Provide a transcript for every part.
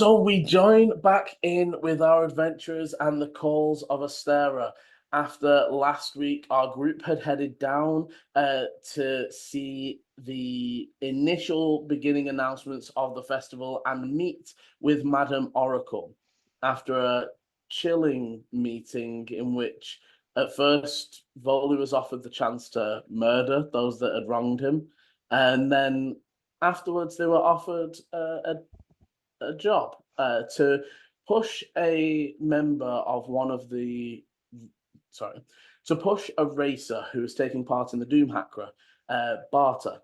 So we join back in with our adventurers and the calls of Astera. After last week, our group had headed down to see the initial beginning announcements of the festival and meet with Madame Oracle. After a chilling meeting in which at first Volu was offered the chance to murder those that had wronged him, and then afterwards they were offered a job to push a member of one of the sorry to push a racer who was taking part in the Doomhakré, Barter,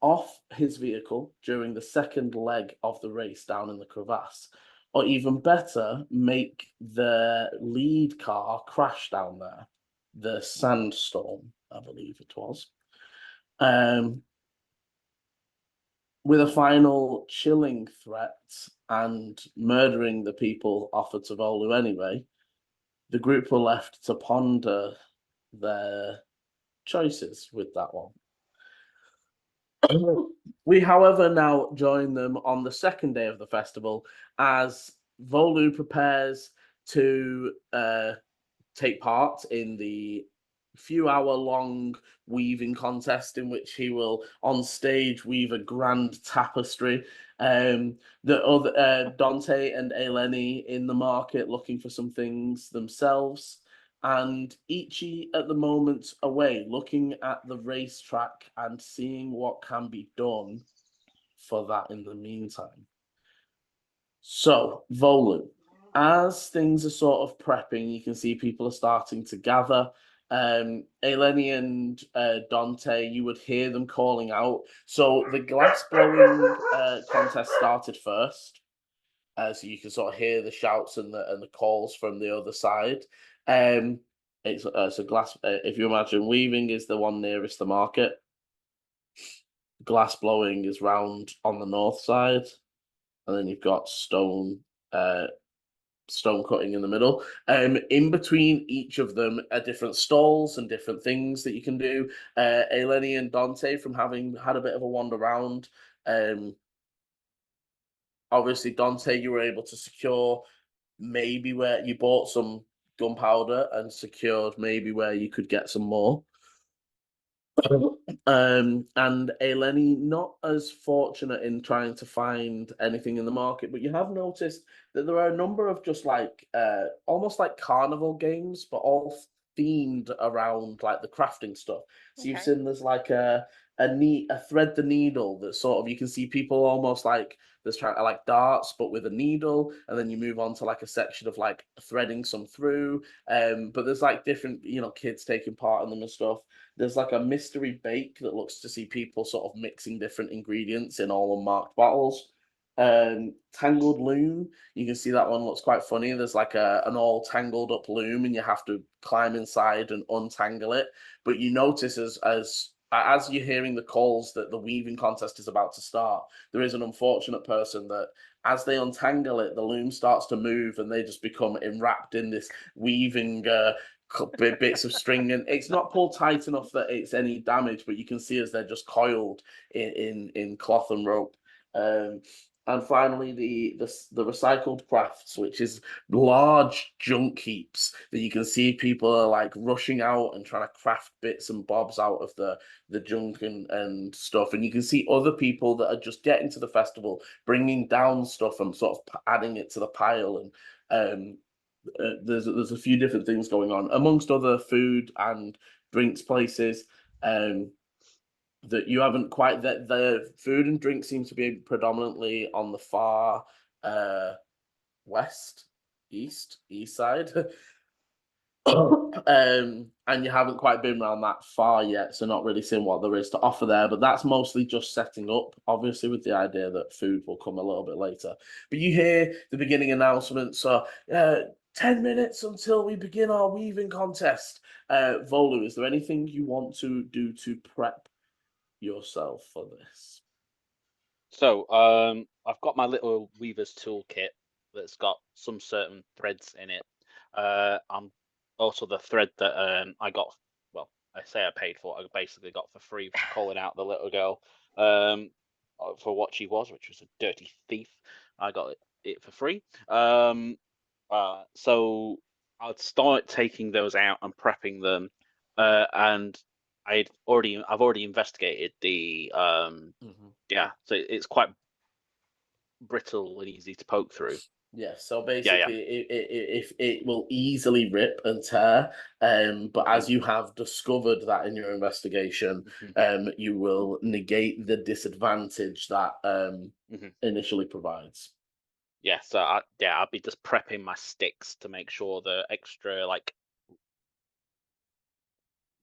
off his vehicle during the second leg of the race down in the crevasse, or even better, make the lead car crash down there, the sandstorm, I believe it was. With a final chilling threat and murdering the people offered to Volu anyway, the group were left to ponder their choices with that one. We, however, now join them on the second day of the festival as Volu prepares to take part in the few-hour-long weaving contest in which he will on stage weave a grand tapestry. The other Dante and Eleni in the market looking for some things themselves, and Ichi at the moment away looking at the racetrack and seeing what can be done for that in the meantime. So, Volu, as things are sort of prepping, you can see people are starting to gather. Eleni and Dante, you would hear them calling out. So the glass blowing contest started first, so you can sort of hear the shouts and the calls from the other side. It's so glass. If you imagine, weaving is the one nearest the market. Glass blowing is round on the north side, and then you've got stone cutting in the middle. In between each of them are different stalls and different things that you can do. Eleni and Dante, from having had a bit of a wander around, obviously Dante, you were able to secure maybe where you bought some gunpowder and secured maybe where you could get some more. And Eleni, not as fortunate in trying to find anything in the market, but you have noticed that there are a number of just like almost like carnival games, but all themed around like the crafting stuff. So you've seen there's like a thread the needle that sort of you can see people almost like there's trying to like darts but with a needle, and then you move on to like a section of like threading some through. But there's like different kids taking part in them and stuff. There's like a mystery bake that looks to see people sort of mixing different ingredients in all unmarked bottles. Tangled loom, you can see that one looks quite funny. There's like an all tangled up loom, and you have to climb inside and untangle it. But you notice as you're hearing the calls that the weaving contest is about to start, there is an unfortunate person that as they untangle it, the loom starts to move, and they just become enwrapped in this weaving bits of string, and it's not pulled tight enough that it's any damage, but you can see as they're just coiled in cloth and rope. And finally, the recycled crafts, which is large junk heaps that you can see people are like rushing out and trying to craft bits and bobs out of the junk and stuff. And you can see other people that are just getting to the festival, bringing down stuff and sort of adding it to the pile. And there's a few different things going on amongst other food and drinks places. That you haven't quite that the food and drink seems to be predominantly on the far west east side. And you haven't quite been around that far yet, so not really seeing what there is to offer there, but that's mostly just setting up, obviously, with the idea that food will come a little bit later. But you hear the beginning announcement, so 10 minutes until we begin our weaving contest. Volu, is there anything you want to do to prep yourself for this? So, I've got my little weaver's toolkit that's got some certain threads in it. I'm also the thread that I got. Well, I say I paid for. I basically got for free for calling out the little girl for what she was, which was a dirty thief. I got it it for free. So I'd start taking those out and prepping them, and I've already investigated the yeah, so it's quite brittle and easy to poke through. Yeah, so Yeah, yeah. basically, if it will easily rip and tear, but Mhm, as you have discovered that in your investigation, mhm, you will negate the disadvantage that mhm. initially provides. Yeah, so I'll be just prepping my sticks to make sure the extra like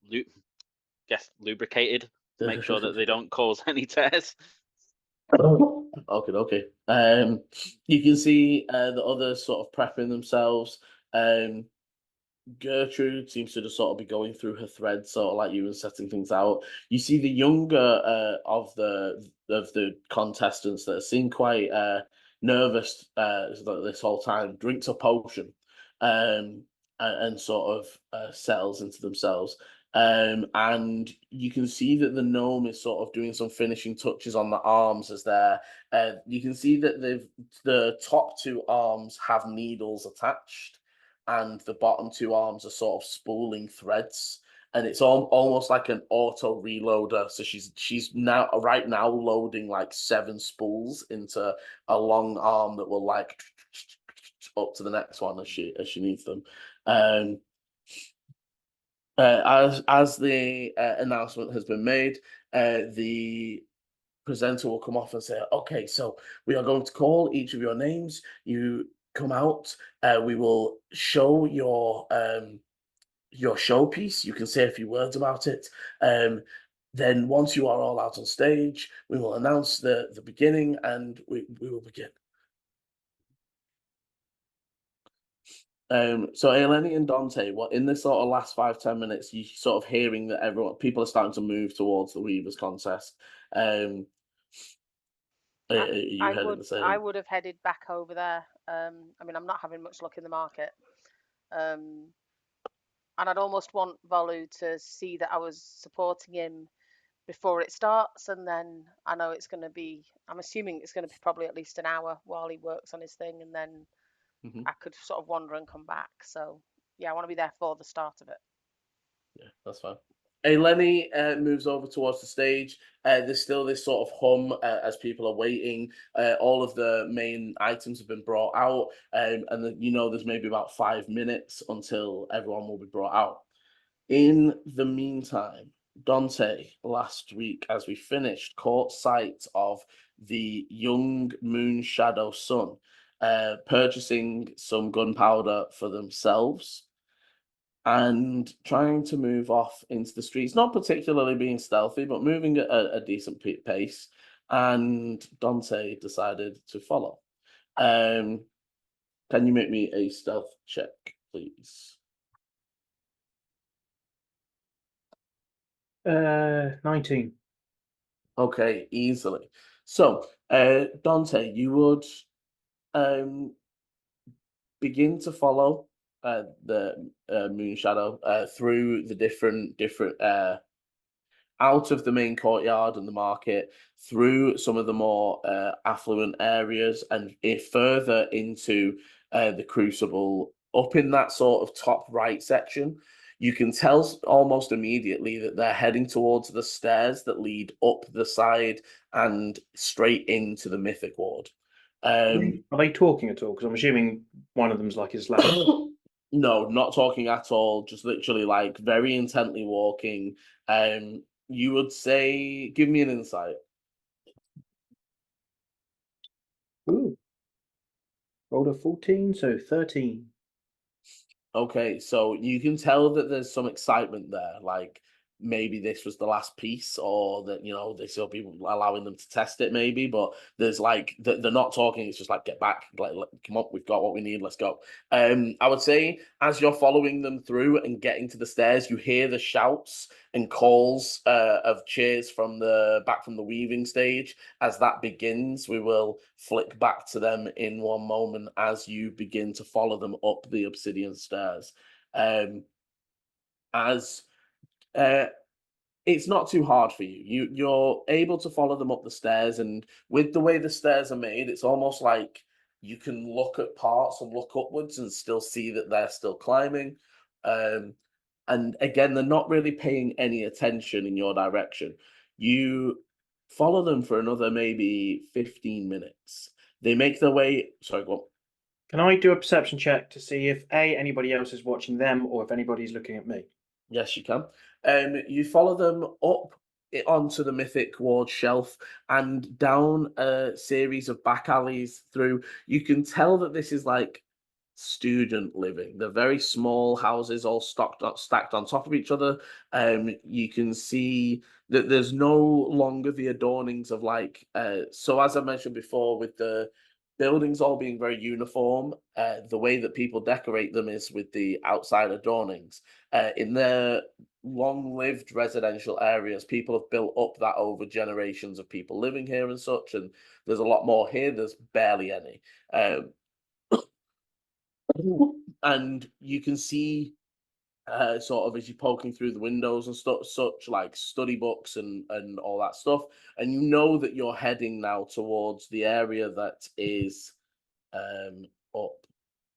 lu guess lubricated to make sure that they don't cause any tears. Okay, okay. You can see the others sort of prepping themselves. Um, Gertrude seems to just sort of be going through her threads, sort of like you and setting things out. You see the younger of the contestants that seem quite nervous this whole time. Drinks a potion, and sort of settles into themselves. And you can see that the gnome is sort of doing some finishing touches on the arms as they're. You can see that the top two arms have needles attached and the bottom two arms are sort of spooling threads, and it's almost like an auto reloader. So she's now right now loading like 7 spools into a long arm that will like up to the next one as she needs them. Um, as the announcement has been made, the presenter will come off and say, "Okay, so we are going to call each of your names. You come out. We will show your showpiece. You can say a few words about it. Um, then once you are all out on stage, we will announce the beginning, and we will begin." So Eleni and Dante, what in this sort of last 5-10 minutes, you sort of hearing that people are starting to move towards the Weavers contest. Um, are you heading the I same? would have headed back over there. I mean, I'm not having much luck in the market. Um, and I'd almost want Volu to see that I was supporting him before it starts, and then I know it's going to be. I'm assuming it's going to be probably at least an hour while he works on his thing, and then Mhm. I could sort of wander and come back. So yeah, I want to be there for the start of it. Yeah, that's fine. Eleni moves over towards the stage. There's still this sort of hum as people are waiting. All of the main items have been brought out, and there's maybe about 5 minutes until everyone will be brought out. In the meantime, Dante last week, as we finished, caught sight of the young moon shadow sun purchasing some gunpowder for themselves and trying to move off into the streets, not particularly being stealthy, but moving at a decent pace. And Dante decided to follow. Um, can you make me a stealth check, please? 19. Okay, easily. So, Dante, you would um, begin to follow the moon shadow through the different out of the main courtyard and the market, through some of the more affluent areas, and further into the Crucible, up in that sort of top right section. You can tell almost immediately that they're heading towards the stairs that lead up the side and straight into the Mythic Ward. Are they talking at all? Because I'm assuming one of them's like his last. No, not talking at all. Just literally like very intently walking. You would say, give me an insight. Ooh, rolled a 14, so 13. Okay, so you can tell that there's some excitement there. Like maybe this was the last piece, or that this will be allowing them to test it, maybe. But there's like they're not talking. It's just like get back, like come on, we've got what we need. Let's go. I would say as you're following them through and getting to the stairs, you hear the shouts and calls of cheers from the back from the weaving stage. As that begins, we will flick back to them in one moment as you begin to follow them up the obsidian stairs. As It's not too hard for you. You're able to follow them up the stairs, and with the way the stairs are made, it's almost like you can look at parts and look upwards and still see that they're still climbing. And again, they're not really paying any attention in your direction. You follow them for another maybe 15 minutes. They make their way. Sorry, go on. Can I do a perception check to see if anybody else is watching them or if anybody's looking at me? Yes, you can. You follow them up onto the Mythic Ward shelf and down a series of back alleys through. You can tell that this is like student living. They're very small houses, all stacked on top of each other. You can see that there's no longer the adornings of like. So as I mentioned before, with the buildings all being very uniform, the way that people decorate them is with the outside adornings. In their long-lived residential areas, people have built up that over generations of people living here and such, and there's a lot more here. There's barely any. And you can see sort of as you're poking through the windows and stuff, such like study books and all that stuff, and you know that you're heading now towards the area that is up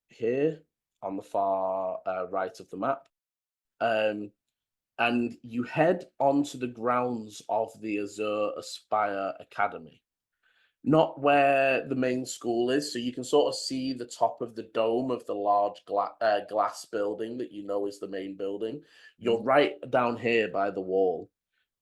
here on the far right of the map, and you head onto the grounds of the Aspire Academy. Not where the main school is, so you can sort of see the top of the dome of the large glass building that you know is the main building. You're right down here by the wall,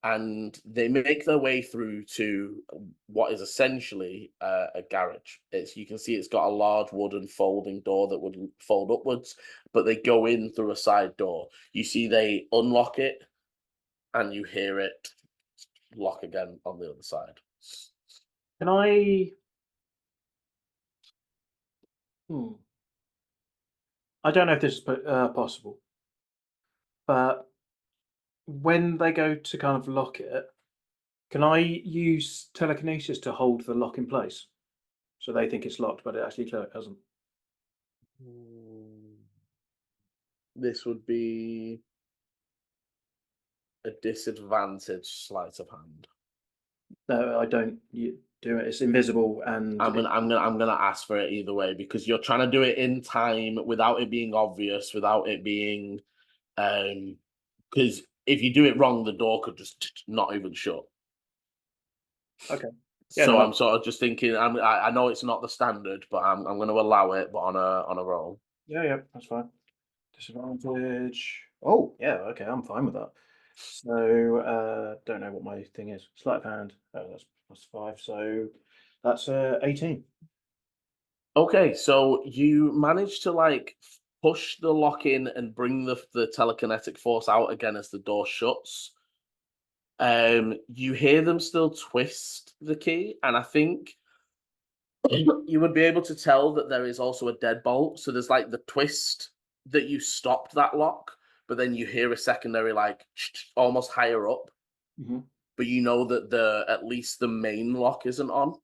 and they make their way through to what is essentially a garage. You can see it's got a large wooden folding door that would fold upwards, but they go in through a side door. You see they unlock it, and you hear it lock again on the other side. Can I? I don't know if this is possible, but when they go to kind of lock it, can I use telekinesis to hold the lock in place? So they think it's locked, but it actually hasn't. This would be a disadvantage sleight of hand. No, I don't do it. It's invisible, and I'm gonna ask for it either way because you're trying to do it in time without it being obvious, without it being, because if you do it wrong, the door could just not even shut. Okay. Yeah, So no, I'm sort of just thinking. I know it's not the standard, but I'm going to allow it, but on a roll. yeah, that's fine. Disadvantage. Oh, yeah, okay, I'm fine with that. So, don't know what my thing is. Sleight of hand. Oh, that's +5. So that's 18. Okay, so you manage to like push the lock in and bring the telekinetic force out again as the door shuts. You hear them still twist the key, and I think you would be able to tell that there is also a deadbolt. So there's like the twist that you stopped that lock, but then you hear a secondary like almost higher up. But you know that at least the main lock isn't on.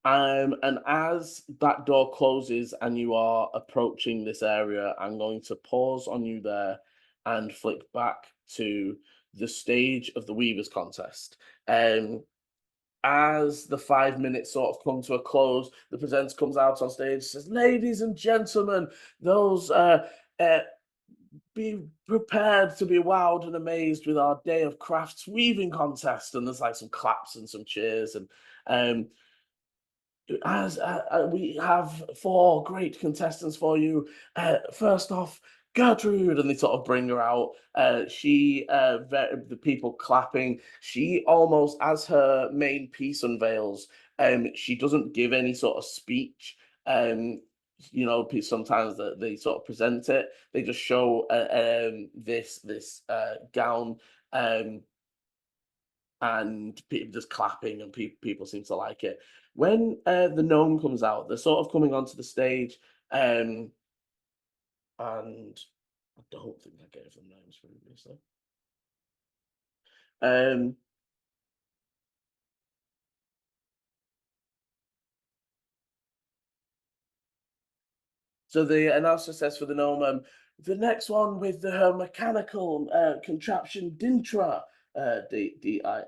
And as that door closes and you are approaching this area, I'm going to pause on you there and flick back to the stage of the Weavers contest. As the 5 minutes sort of come to a close, the presenter comes out on stage, says, "Ladies and gentlemen, those be prepared to be wowed and amazed with our Day of Crafts weaving contest." And there's like some claps and some cheers, and as we have 4 great contestants for you. First off, Gertrude, and they sort of bring her out. The people clapping. She almost, as her main piece unveils, she doesn't give any sort of speech. You know, sometimes they sort of present it. They just show this gown. And people just clapping, and people seem to like it. When the gnome comes out, they're sort of coming onto the stage, and I don't think I gave them names previously. So the announcer says for the gnome, the next one with her mechanical contraption, Dintra, Dintra.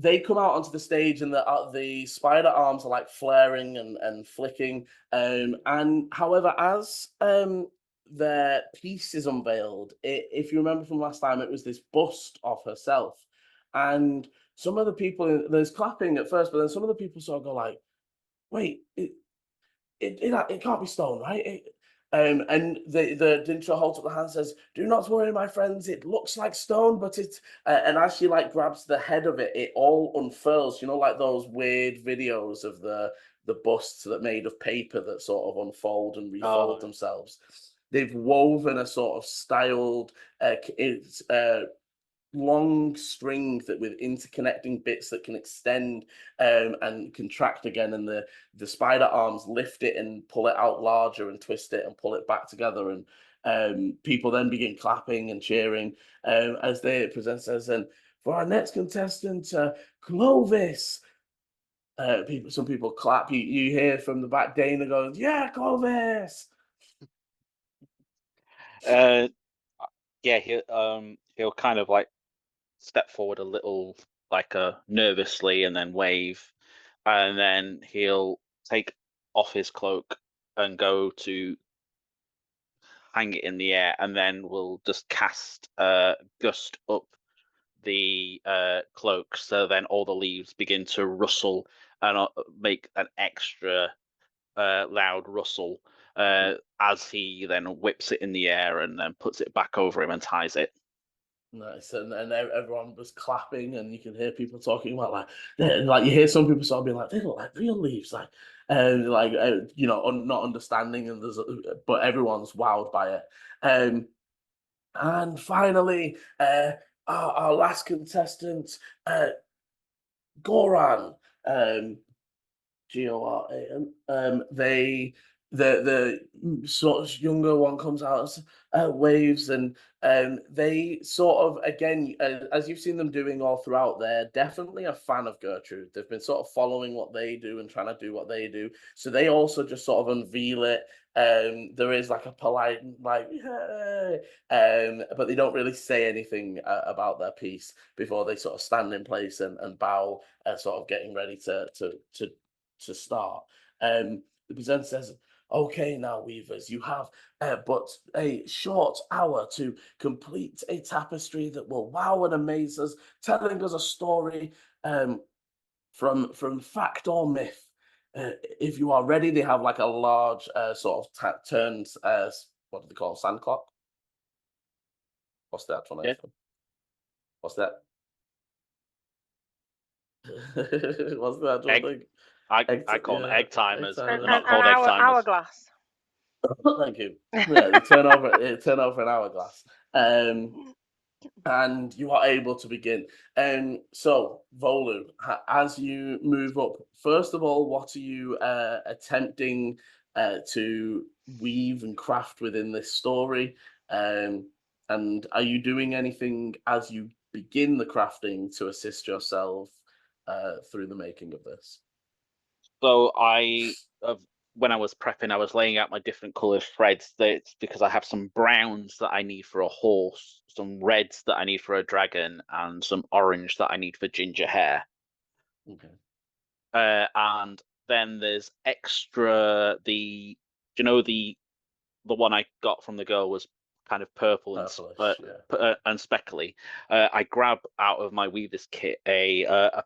they come out onto the stage, and the spider arms are like flaring and flicking. And however, as their piece is unveiled, if you remember from last time, it was this bust of herself, and some of the people, there's clapping at first, but then some of the people sort of go like, "Wait, it can't be stone, right?" And the Dintra holds up the hand and says, "Do not worry, my friends. It looks like stone, but it's..." And as she like grabs the head of it, it all unfurls. You know, like those weird videos of the busts that made of paper that sort of unfold and refold themselves. They've woven a sort of styled, long string that with interconnecting bits that can extend and contract again, and the spider arms lift it and pull it out larger and twist it and pull it back together, and people then begin clapping and cheering as they present us. And for our next contestant, Clovis. Some people clap. You hear from the back, Dana goes, "Yeah, Clovis." Yeah, he'll kind of like step forward a little, like nervously, and then wave, and then he'll take off his cloak and go to hang it in the air, and then we'll just cast gust up the cloak, so then all the leaves begin to rustle and make an extra loud rustle as he then whips it in the air and then puts it back over him and ties it. Nice, and everyone was clapping, and you can hear people talking about like you hear some people sort of being like, "They look like real leaves," like, you know, not understanding, and but everyone's wowed by it. And finally, our last contestant, Goran, Goran. The sort of younger one comes out as waves, and they sort of, again, as you've seen them doing all throughout, they're definitely a fan of Gertrude. They've been sort of following what they do and trying to do what they do, so they also just sort of unveil it. There is like a polite like, "Hey," but they don't really say anything about their piece before they sort of stand in place and bow, sort of getting ready to start. The presenter says, "Okay, now, weavers, you have but a short hour to complete a tapestry that will wow and amaze us, telling us a story from fact or myth. If you are ready," they have like a large sort of turned, what do they call, sand clock? What's the actual name? Yeah. What's that? What's the actual thing? I call them egg timers, but they're An not called egg timers. hourglass. Thank you. Yeah, they turn over an hourglass. And you are able to begin. So, Volu, as you move up, first of all, what are you attempting to weave and craft within this story? And are you doing anything as you begin the crafting to assist yourself through the making of this? So when I was prepping, I was laying out my different coloured threads. That's because I have some browns that I need for a horse, some reds that I need for a dragon, and some orange that I need for ginger hair. Okay. And then there's extra the one I got from the girl was kind of purple and Purplish, yeah. and speckly. I grab out of my weaver's kit a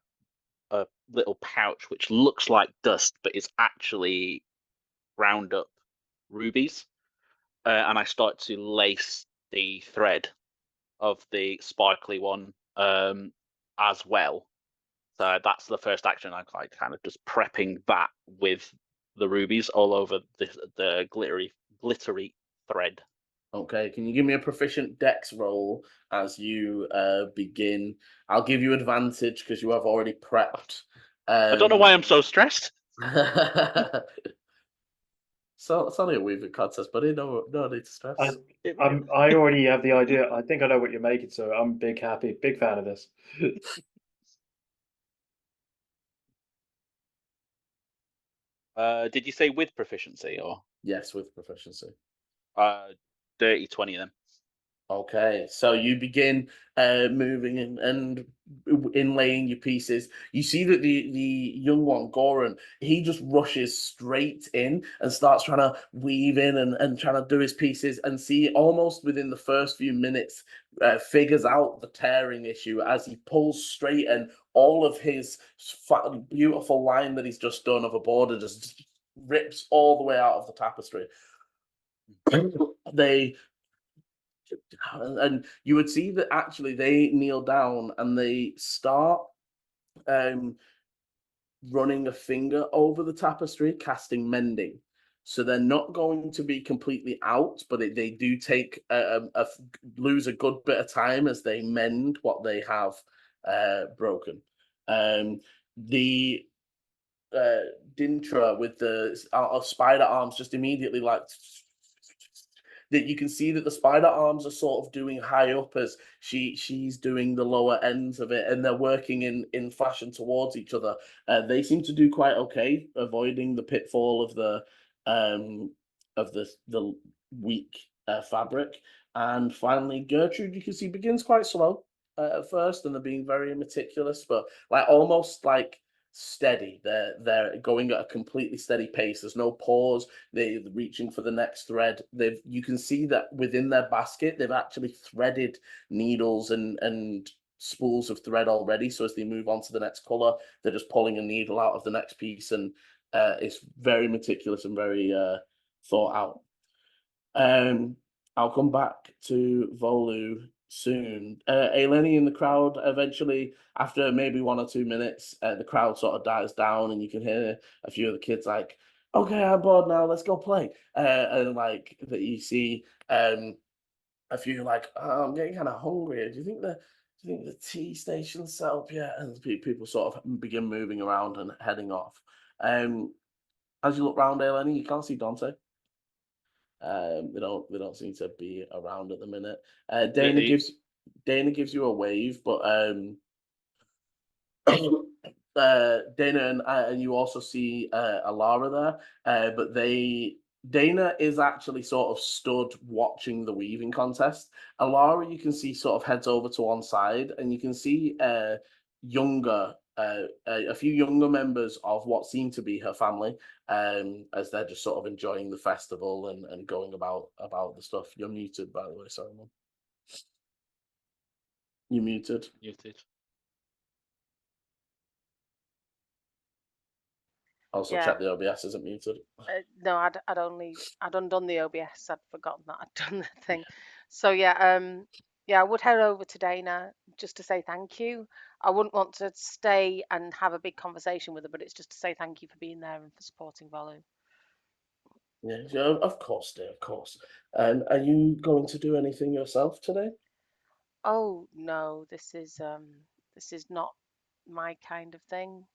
little pouch which looks like dust, but it's actually ground up rubies, and I start to lace the thread of the sparkly one as well. So that's the first action. I'm like kind of just prepping that with the rubies all over the glittery thread. Okay, can you give me a proficient dex roll as you begin? I'll give you advantage because you have already prepped. I don't know why I'm so stressed. So it's only a weaving contest, buddy. No need to stress. I already have the idea. I think I know what you're making, so I'm big fan of this. Did you say with proficiency or? Yes, with proficiency. Dirty 20 then. Okay, so you begin moving and inlaying your pieces. You see that the young one, Goran, he just rushes straight in and starts trying to weave in and trying to do his pieces, and see almost within the first few minutes figures out the tearing issue as he pulls straight, and all of his beautiful line that he's just done of a border just rips all the way out of the tapestry. They and you would see that actually they kneel down and they start running a finger over the tapestry, casting mending. So they're not going to be completely out, but they do take lose a good bit of time as they mend what they have broken. The Dintra with the spider arms just immediately like that you can see that the spider arms are sort of doing high up as she's doing the lower ends of it, and they're working in fashion towards each other. They seem to do quite okay, avoiding the pitfall of the weak fabric. And finally, Gertrude, you can see, begins quite slow at first, and they're being very meticulous, but like almost like steady. They're going at a completely steady pace. There's no pause. They're reaching for the next thread. You can see that within their basket, they've actually threaded needles and spools of thread already. So as they move on to the next color, they're just pulling a needle out of the next piece, and it's very meticulous and very thought out. I'll come back to Volu soon. Eleni in the crowd, eventually, after maybe 1 or 2 minutes, the crowd sort of dies down, and you can hear a few of the kids like, "Okay, I'm bored now. Let's go play." And like that, you see a few like, "Oh, I'm getting kind of hungry. Do you think the tea station's set up yet?" And people sort of begin moving around and heading off. As you look round, Eleni, you can't see Dante. They don't seem to be around at the minute. Dana gives you a wave, but Dana and you also see Alara there, but Dana is actually sort of stood watching the weaving contest. Alara, you can see, sort of heads over to one side, and you can see a few younger members of what seem to be her family, as they're just sort of enjoying the festival and going about the stuff. You're muted, by the way, sorry, Mum. You're muted. Muted. Also, Yeah. check the OBS isn't muted. No, I'd undone the OBS. I'd forgotten that I'd done the thing. So yeah, I would head over to Dana just to say thank you. I wouldn't want to stay and have a big conversation with her, but it's just to say thank you for being there and for supporting Volu. Yeah, of course, dear, of course. Are you going to do anything yourself today? Oh no, this is not my kind of thing.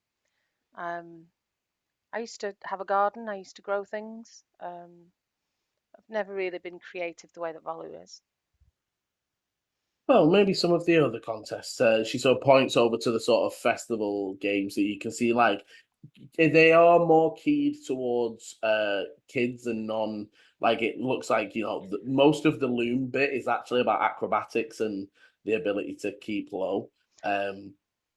I used to have a garden. I used to grow things. I've never really been creative the way that Volu is. Well, maybe some of the other contests. She sort of points over to the sort of festival games that you can see, like they are more keyed towards kids and non. Like it looks like, most of the loom bit is actually about acrobatics and the ability to keep low. So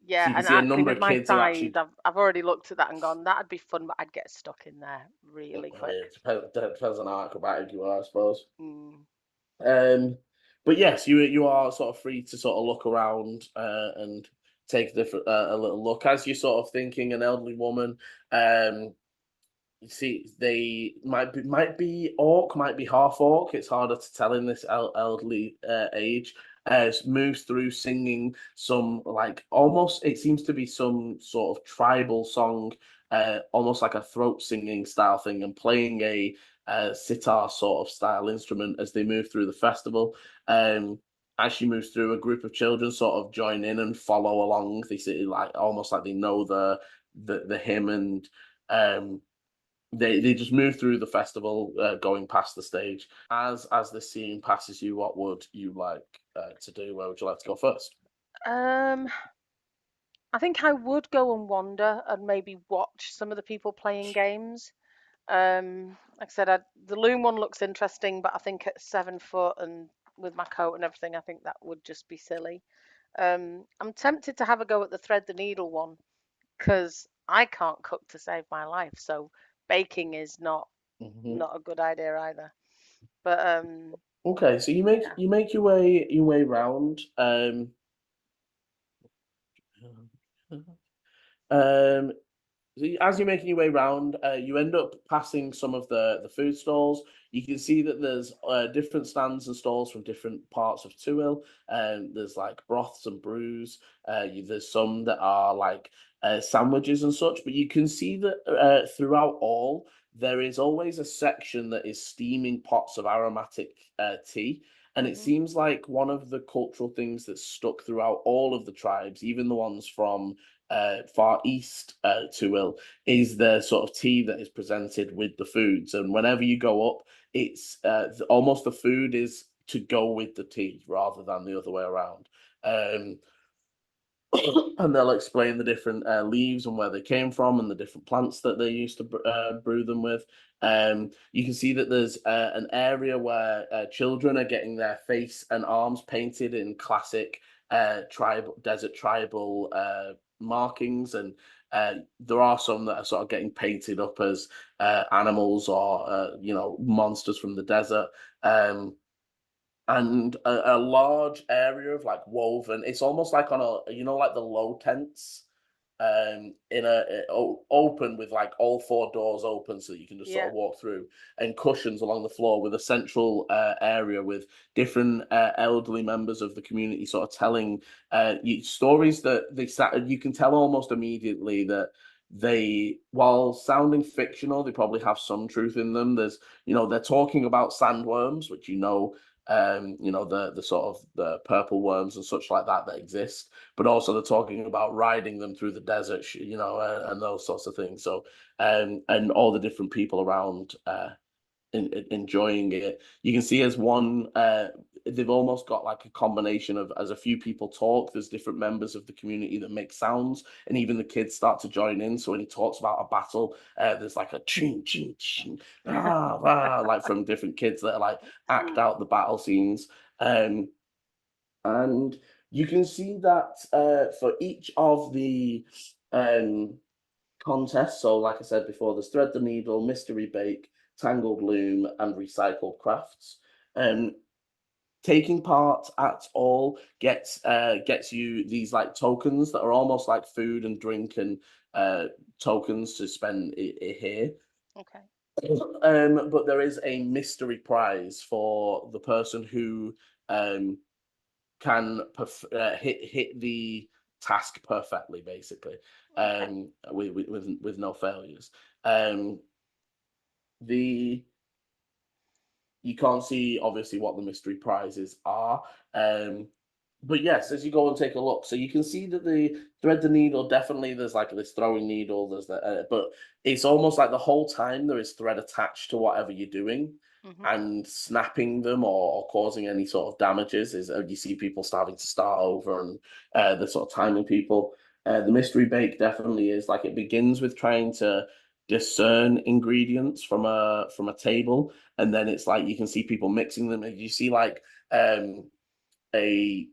Yeah, you can and see a actually number with of my kids are size, actually. I've already looked at that and gone, that'd be fun, but I'd get stuck in there really quick. It depends on how acrobatic you are, I suppose. Mm. But yes, you are sort of free to sort of look around and take a little look as you're sort of thinking. An elderly woman, you see, they might be orc, might be half orc. It's harder to tell in this elderly age. Moves through singing some, like, almost, it seems to be some sort of tribal song, almost like a throat singing style thing, and playing a sitar sort of style instrument as they move through the festival. As she moves through, a group of children sort of join in and follow along. They see, like, almost like they know the hymn, and they just move through the festival, going past the stage. As the scene passes you, what would you like to do? Where would you like to go first? I think I would go and wander and maybe watch some of the people playing games. Like I said, the loom one looks interesting, but I think at 7 foot and with my coat and everything, I think that would just be silly. I'm tempted to have a go at the thread the needle one because I can't cook to save my life, so baking is not a good idea either. But Okay, so you make your way round. Um, as you're making your way around, you end up passing some of the food stalls. You can see that there's different stands and stalls from different parts of Tuil. There's like broths and brews. There's some that are like sandwiches and such. But you can see that throughout all, there is always a section that is steaming pots of aromatic tea. And it seems like one of the cultural things that's stuck throughout all of the tribes, even the ones from far east Tuil, is the sort of tea that is presented with the foods. And whenever you go up, it's almost the food is to go with the tea rather than the other way around. And they'll explain the different leaves and where they came from and the different plants that they used to brew them with. You can see that there's an area where children are getting their face and arms painted in classic desert tribal markings, and there are some that are sort of getting painted up as animals or monsters from the desert. And a large area of like woven. It's almost like on like the low tents, in open with like all four doors open, so you can just sort of walk through, and cushions along the floor with a central area with different elderly members of the community sort of telling stories that you can tell almost immediately that they, while sounding fictional, they probably have some truth in them. There's, they're talking about sandworms, which the sort of the purple worms and such like that exist, but also they're talking about riding them through the desert, and those sorts of things. So, and all the different people around enjoying it. You can see as one, they've almost got like a combination of, as a few people talk, there's different members of the community that make sounds, and even the kids start to join in. So when he talks about a battle, there's like a ching ching ching, like from different kids that like act out the battle scenes. And you can see that for each of the contests, so like I said before, there's thread the needle, mystery bake, tangled loom, and recycled crafts. Taking part at all gets you these like tokens that are almost like food and drink and tokens to spend here. Okay. But there is a mystery prize for the person who can hit the task perfectly, basically, with no failures. You can't see obviously what the mystery prizes are, but yes, as you go and take a look, so you can see that the thread the needle, definitely there's like this throwing needle, there's that, but it's almost like the whole time there is thread attached to whatever you're doing. And snapping them or causing any sort of damages is you see people starting to start over, and the sort of timing people. The mystery bake definitely is like, it begins with trying to discern ingredients from a table, and then it's like you can see people mixing them, and you see like a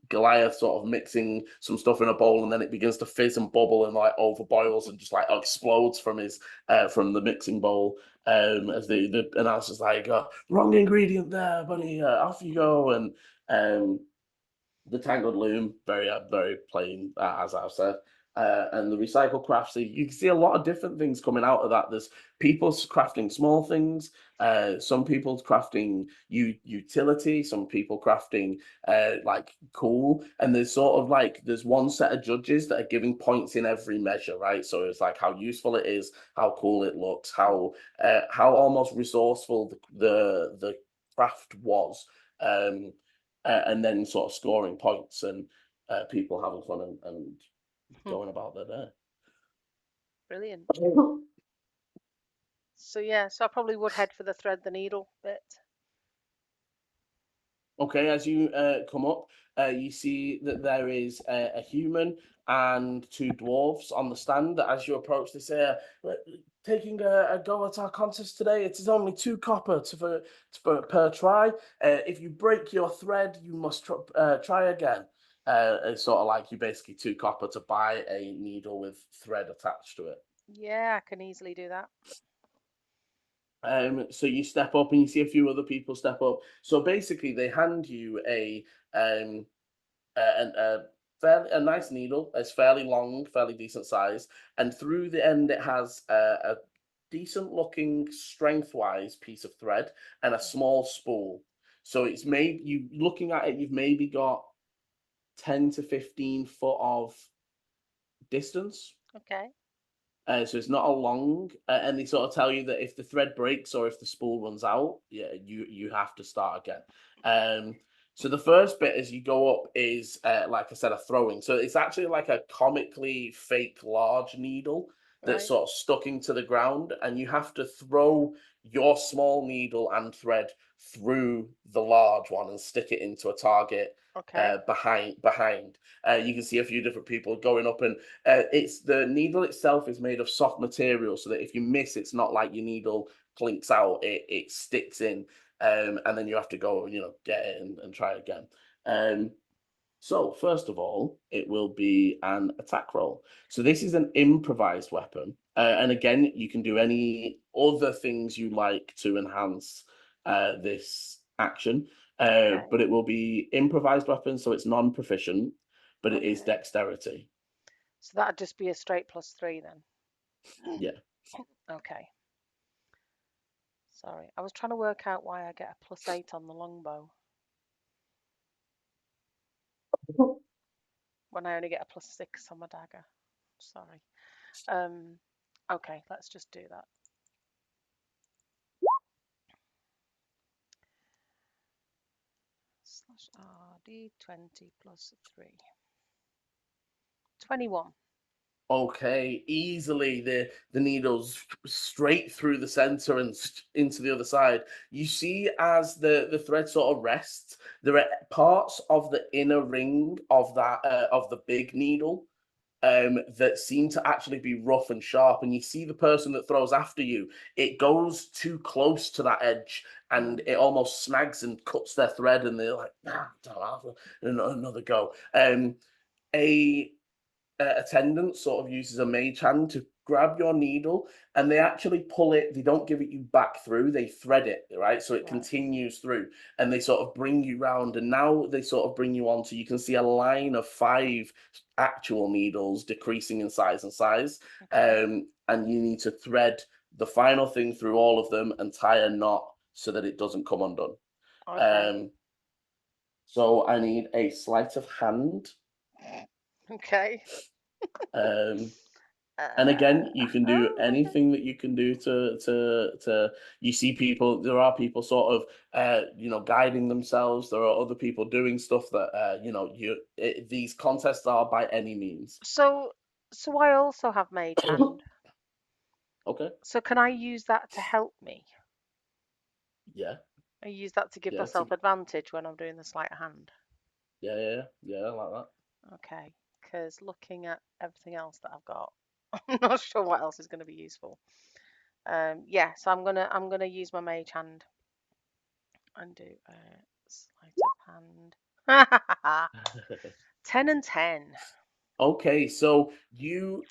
Goliath sort of mixing some stuff in a bowl, and then it begins to fizz and bubble and like overboils and just like explodes from his from the mixing bowl. As the announcer's like, wrong ingredient there, buddy, off you go. And the tangled loom, very plain, as I've said. And the recycle crafts, so you can see a lot of different things coming out of that. There's people crafting small things, some people crafting utility, some people crafting like cool, and there's sort of like, there's one set of judges that are giving points in every measure, right? So it's like how useful it is, how cool it looks, how almost resourceful the craft was. And then sort of scoring points, and people having fun and going about their day. Brilliant. So I probably would head for the thread the needle bit. Okay, as you come up, you see that there is a human and two dwarves on the stand. As you approach, they say, taking a go at our contest today. It is only 2 copper per try. If you break your thread, you must try again. It's sort of like you basically 2 copper to buy a needle with thread attached to it. Yeah, I can easily do that. So you step up and you see a few other people step up. So basically, they hand you a nice needle. It's fairly long, fairly decent size, and through the end it has a decent looking strength-wise piece of thread and a small spool. So it's made you looking at it, you've maybe got 10 to 15 foot of distance. Okay. So it's not a long, and they sort of tell you that if the thread breaks or if the spool runs out, yeah, you have to start again. So the first bit as you go up is, like I said, a throwing. So it's actually like a comically fake large needle that's Right. sort of stuck into the ground, and you have to throw your small needle and thread through the large one and stick it into a target Okay. behind. You can see a few different people going up, and it's the needle itself is made of soft material, so that if you miss, it's not like your needle clinks out; it sticks in, and then you have to go, get it and try again. So first of all, it will be an attack roll. So this is an improvised weapon, and again, you can do any other things you like to enhance this action. Okay. But it will be improvised weapon, so it's non-proficient, but it is Okay. dexterity. So that'd just be a straight +3 then. Yeah. Okay. Sorry, I was trying to work out why I get a +8 on the longbow when I only get a +6 on my dagger. Sorry. Okay, let's just do that. /RD20 +3. 21. Okay, easily the needles straight through the center and into the other side. You see, as the thread sort of rests, there are parts of the inner ring of that of the big needle that seem to actually be rough and sharp. And you see the person that throws after you, it goes too close to that edge, and it almost snags and cuts their thread, and they're like, "Nah, don't have another go." A attendant sort of uses a mage hand to grab your needle, and they actually pull it. They don't give it you back through, they thread it, right? So it continues through, and they sort of bring you round, and now they sort of bring you on to, you can see a line of 5 actual needles decreasing in size and size. Okay. And you need to thread the final thing through all of them and tie a knot so that it doesn't come undone. Okay. So I need a sleight of hand. Okay. And again, you can do Okay. anything that you can do to you see people, there are people sort of guiding themselves. There are other people doing stuff that these contests are by any means. So I also have mage hand. Okay. So can I use that to help me? Yeah. I use that to give Yeah. myself advantage when I'm doing the sleight of hand. Yeah, like that. Okay, because looking at everything else that I've got, I'm not sure what else is going to be useful. Yeah, so I'm gonna use my mage hand and do a sleight of hand. 10 and 10. Okay, so you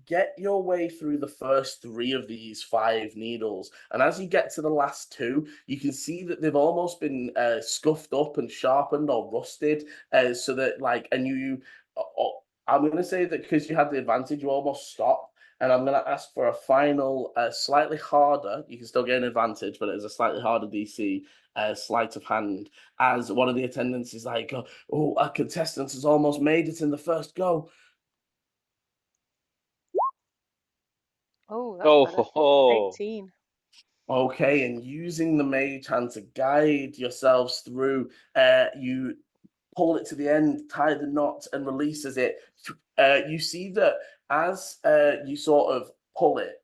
get your way through the first 3 of these 5 needles, and as you get to the last 2, you can see that they've almost been scuffed up and sharpened or rusted, so that I'm going to say that because you had the advantage, you almost stopped, and I'm going to ask for a final, slightly harder. You can still get an advantage, but it's a slightly harder DC. Sleight of hand, as one of the attendants is like, "Oh, a contestant has almost made it in the first go." Oh, that's Oh, better. ho, ho. 18. Okay, and using the mage hand to guide yourselves through, you pull it to the end, tie the knot, and releases it. You see that as you sort of pull it,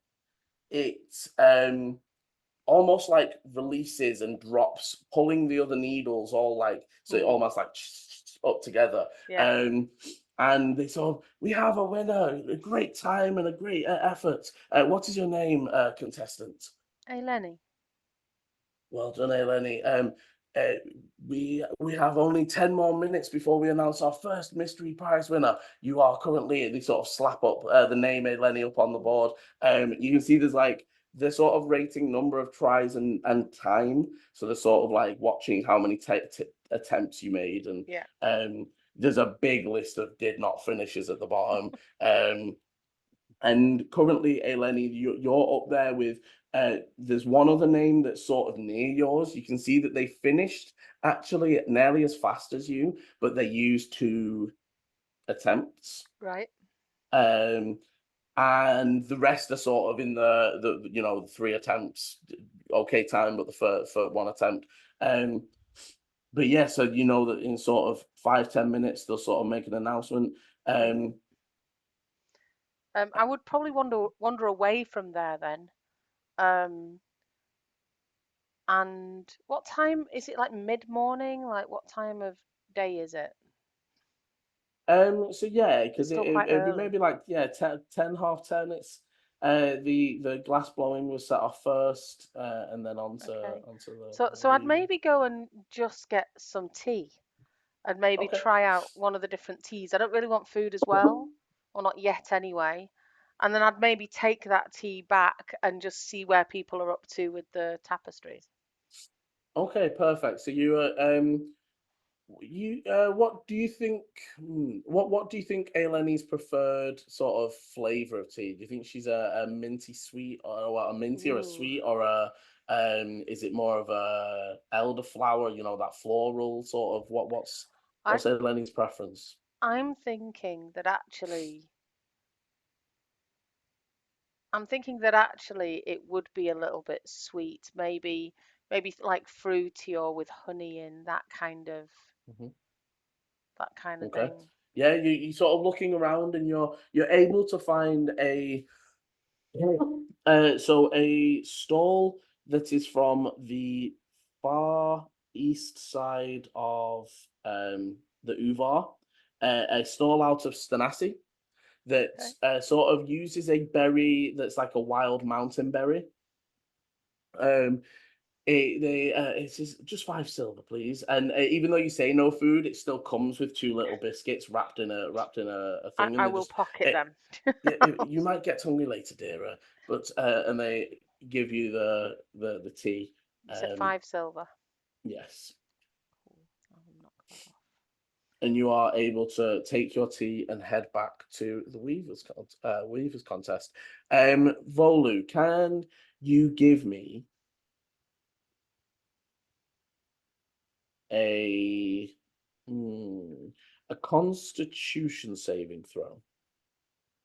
it almost like releases and drops, pulling the other needles all like, so it almost like up together. Yeah. and they sort of, we have a winner, a great time and a great effort. What is your name, contestant? Hey, Lenny. Well done, Eleni. Uh, we have only 10 more minutes before we announce our first mystery prize winner. You are currently, they sort of slap up the name Eleni up on the board. You can see there's like the sort of rating number of tries and time. So they're sort of like watching how many attempts you made, and Yeah. there's a big list of did not finishes at the bottom. And currently, Eleni, you're up there with. There's one other name that's sort of near yours. You can see that they finished actually nearly as fast as you, but they used 2 attempts. Right. And the rest are sort of in the 3 attempts, okay time, but for 1 attempt. But yeah, so you know that in sort of 5-10 minutes they'll sort of make an announcement. I would probably wander away from there then. And what time is it? Like mid-morning? Like what time of day is it? So yeah, It's because still quite it'd be early. maybe like 10, 10:30. It's the glass blowing was set off first, and then onto Okay. the So I'd weaving. maybe go and just get some tea and maybe Okay. try out one of the different teas. I don't really want food as well, or not yet anyway. And then I'd maybe take that tea back and just see where people are up to with the tapestries. Okay, perfect. So what do you think? What do you think Eleni's preferred sort of flavor of tea? Do you think she's a minty sweet, or what, a minty or a Ooh. sweet, or a is it more of a elderflower? You know, that floral sort of what's I Eleni's preference? I'm thinking that actually it would be a little bit sweet, maybe like fruity or with honey in Mhm. that kind of Okay. thing. Yeah, you sort of looking around and you're able to find a a stall that is from the far east side of the Uvar, a stall out of Stanasi that Okay. sort of uses a berry that's like a wild mountain berry. Um, it's just 5 silver, please. And even though you say no food, it still comes with 2 little biscuits wrapped in a thing, and I they will just pocket them. yeah, you might get hungry later, dear. But and they give you the tea. You said 5 silver. Yes, Cool. I will knock that off. and you are able to take your tea and head back to the Weavers contest. Volu, can you give me a a Constitution saving throw?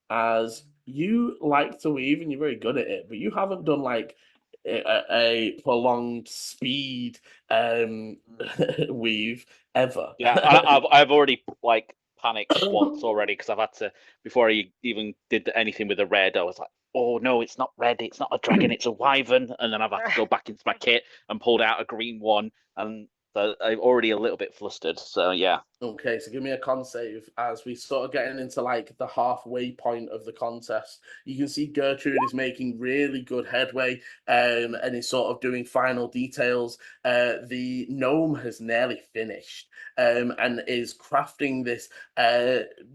As you like to weave and you're very good at it, but you haven't done like a prolonged speed weave ever. Yeah, I've already like panicked once already because I've had to before I even did anything with the red. I was like, oh no, it's not red, it's not a dragon, it's a wyvern, and then I've had to go back into my kit and pulled out a green one, and so I'm already a little bit flustered. So yeah, Okay, so give me a con save as we sort of getting into like the halfway point of the contest. You can see Gertrude is making really good headway, and is sort of doing final details. The gnome has nearly finished, and is crafting this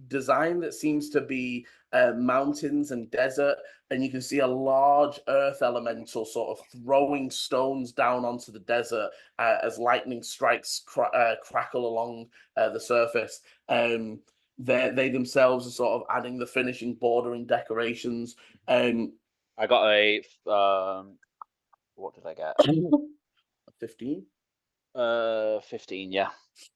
design that seems to be mountains and desert, and you can see a large earth elemental sort of throwing stones down onto the desert as lightning strikes crackle along the surface. They themselves are sort of adding the finishing bordering decorations. I got a what did I get? 15. 15, yeah.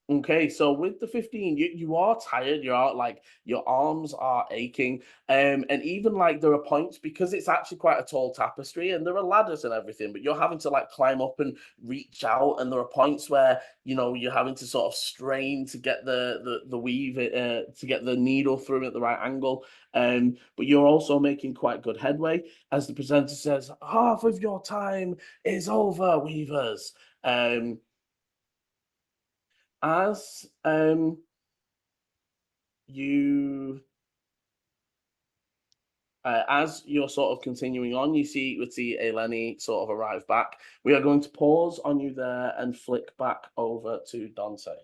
Okay, so with the 15, you are tired, you are like your arms are aching. And even like there are points because it's actually quite a tall tapestry and there are ladders and everything, but you're having to like climb up and reach out, and there are points where you're having to sort of strain to get the weave to get the needle through at the right angle. But you're also making quite good headway as the presenter says, half of your time is over, weavers. As you as you're sort of continuing on, you would see Eleni sort of arrive back. We are going to pause on you there and flick back over to Dante.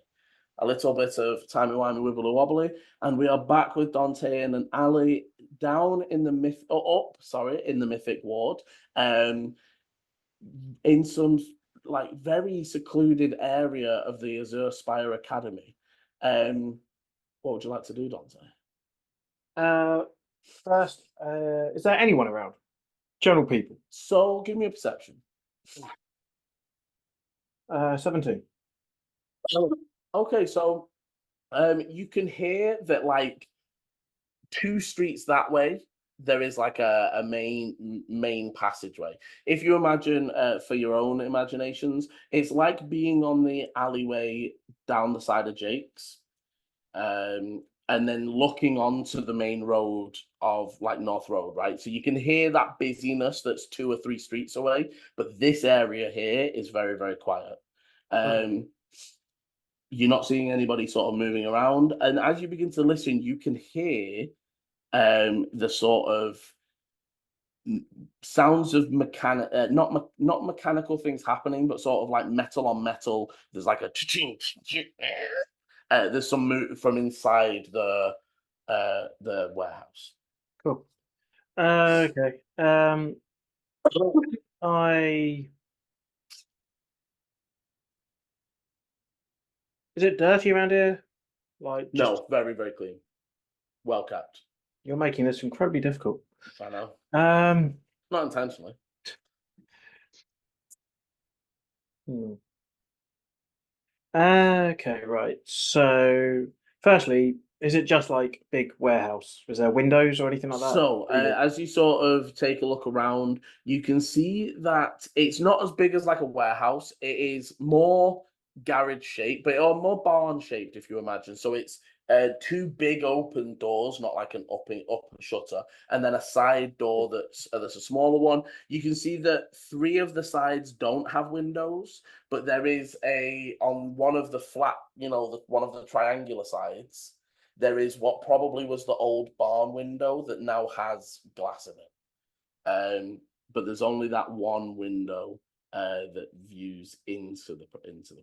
A little bit of timey-wimey wibbly wobbly, and we are back with Dante in an alley down in the in the Mythic Ward, in some like very secluded area of the Azure Spire Academy. What would you like to do, Dante? First, is there anyone around? General people. So give me a perception. 17. Okay, so you can hear that like 2 streets that way there is like a main passageway. If you imagine for your own imaginations, it's like being on the alleyway down the side of Jake's, and then looking onto the main road of like North Road, right? So you can hear that busyness that's 2 or 3 streets away, but this area here is very, very quiet. You're not seeing anybody sort of moving around, and as you begin to listen, you can hear the sort of sounds of not mechanical things happening, but sort of like metal on metal. There's like a there's some from inside the warehouse. Cool. Okay. Is it dirty around here? Like No, very, very clean. Well kept. You're making this incredibly difficult. I know. Not intentionally. Okay, right. So, firstly, is it just like big warehouse? Is there windows or anything like that? So, as you sort of take a look around, you can see that it's not as big as like a warehouse. It is more garage shaped, but more barn shaped, if you imagine. So it's 2 big open doors, not like an up and shutter, and then a side door that's a smaller one. You can see that 3 of the sides don't have windows, but there is on one of the flat, one of the triangular sides, there is what probably was the old barn window that now has glass in it. But there's only that one window that views into the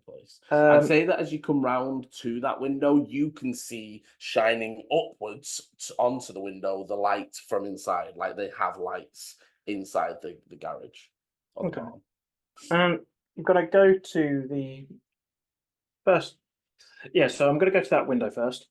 place. I'd say that as you come round to that window, you can see shining upwards onto the window the light from inside. Like they have lights inside the garage. Okay. You've got to go to the first. Yeah, so I'm going to go to that window first.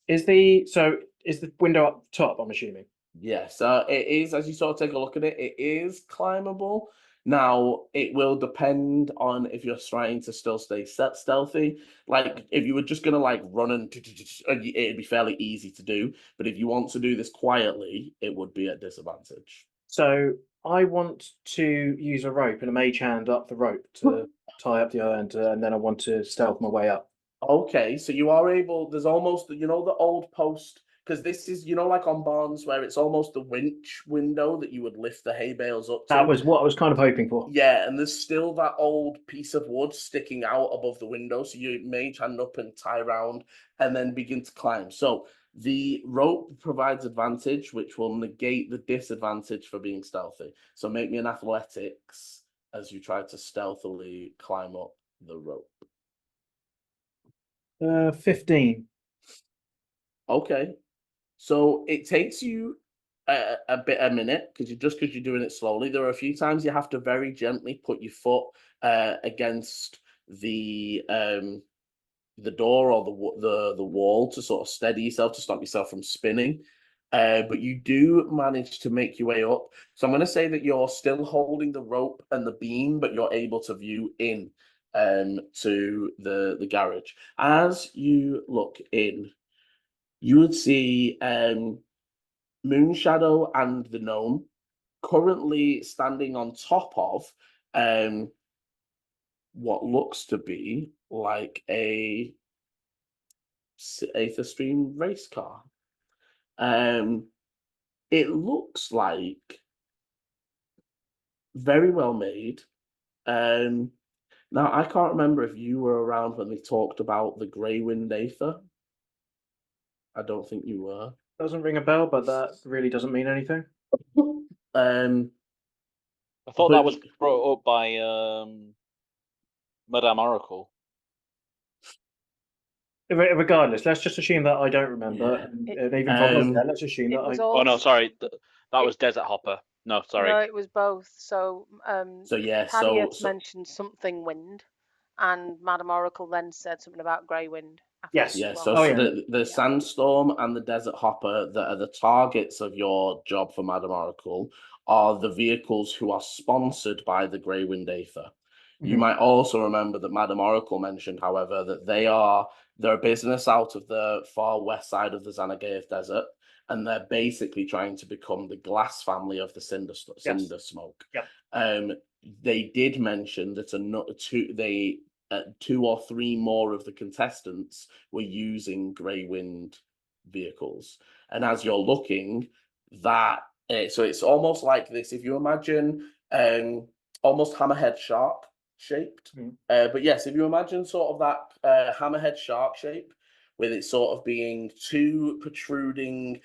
Is the window up top, I'm assuming? Yes, it is. As you sort of take a look at it, it is climbable. Now, it will depend on if you're trying to still stay stealthy. Like, if you were just going to, like, run and it'd be fairly easy to do. But if you want to do this quietly, it would be at disadvantage. So, I want to use a rope and a mage hand up the rope to tie up the other end, and then I want to stealth my way up. Okay, so you are able, there's almost, the old post, because this is, like on barns where it's almost the winch window that you would lift the hay bales up to. That was what I was kind of hoping for. Yeah, and there's still that old piece of wood sticking out above the window, so you mage hand up and tie around and then begin to climb. So the rope provides advantage, which will negate the disadvantage for being stealthy. So make me an athletics as you try to stealthily climb up the rope. 15. Okay, so it takes you a minute because you're doing it slowly. There are a few times you have to very gently put your foot against the door or the wall to sort of steady yourself, to stop yourself from spinning. But you do manage to make your way up. So I'm going to say that you're still holding the rope and the beam, but you're able to view in to the garage. As you look in, you would see Moonshadow and the gnome currently standing on top of what looks to be like a Aether Stream race car. It looks like very well made. Now, I can't remember if you were around when they talked about the Greywind Aether. I don't think you were. Doesn't ring a bell, but that really doesn't mean anything. I thought But that was brought up by Madame Oracle. Regardless, let's just assume that I don't remember, Yeah. and even from there, let's assume that It was I. Oh no, also, sorry, that was Desert Hopper. No, sorry. no, it was both. So So yeah, Thaddeus so mentioned something wind, and Madame Oracle then said something about grey wind. Yes. yeah, Well, so Oh, yeah. the Sandstorm and the Desert Hopper that are the targets of your job for Madame Oracle are the vehicles who are sponsored by the Grey Wind Aether. You Mhm. might also remember that Madame Oracle mentioned, however, that they're a business out of the far west side of the Xanagaev Desert, and they're basically trying to become the Glass family of the Cinder Smoke. Yep. They did mention that two or three more of the contestants were using Grey Wind vehicles, and as you're looking, so it's almost like this. If you imagine, almost hammerhead shark shaped. Mhm. But yes, if you imagine sort of that hammerhead shark shape, with it sort of being two protruding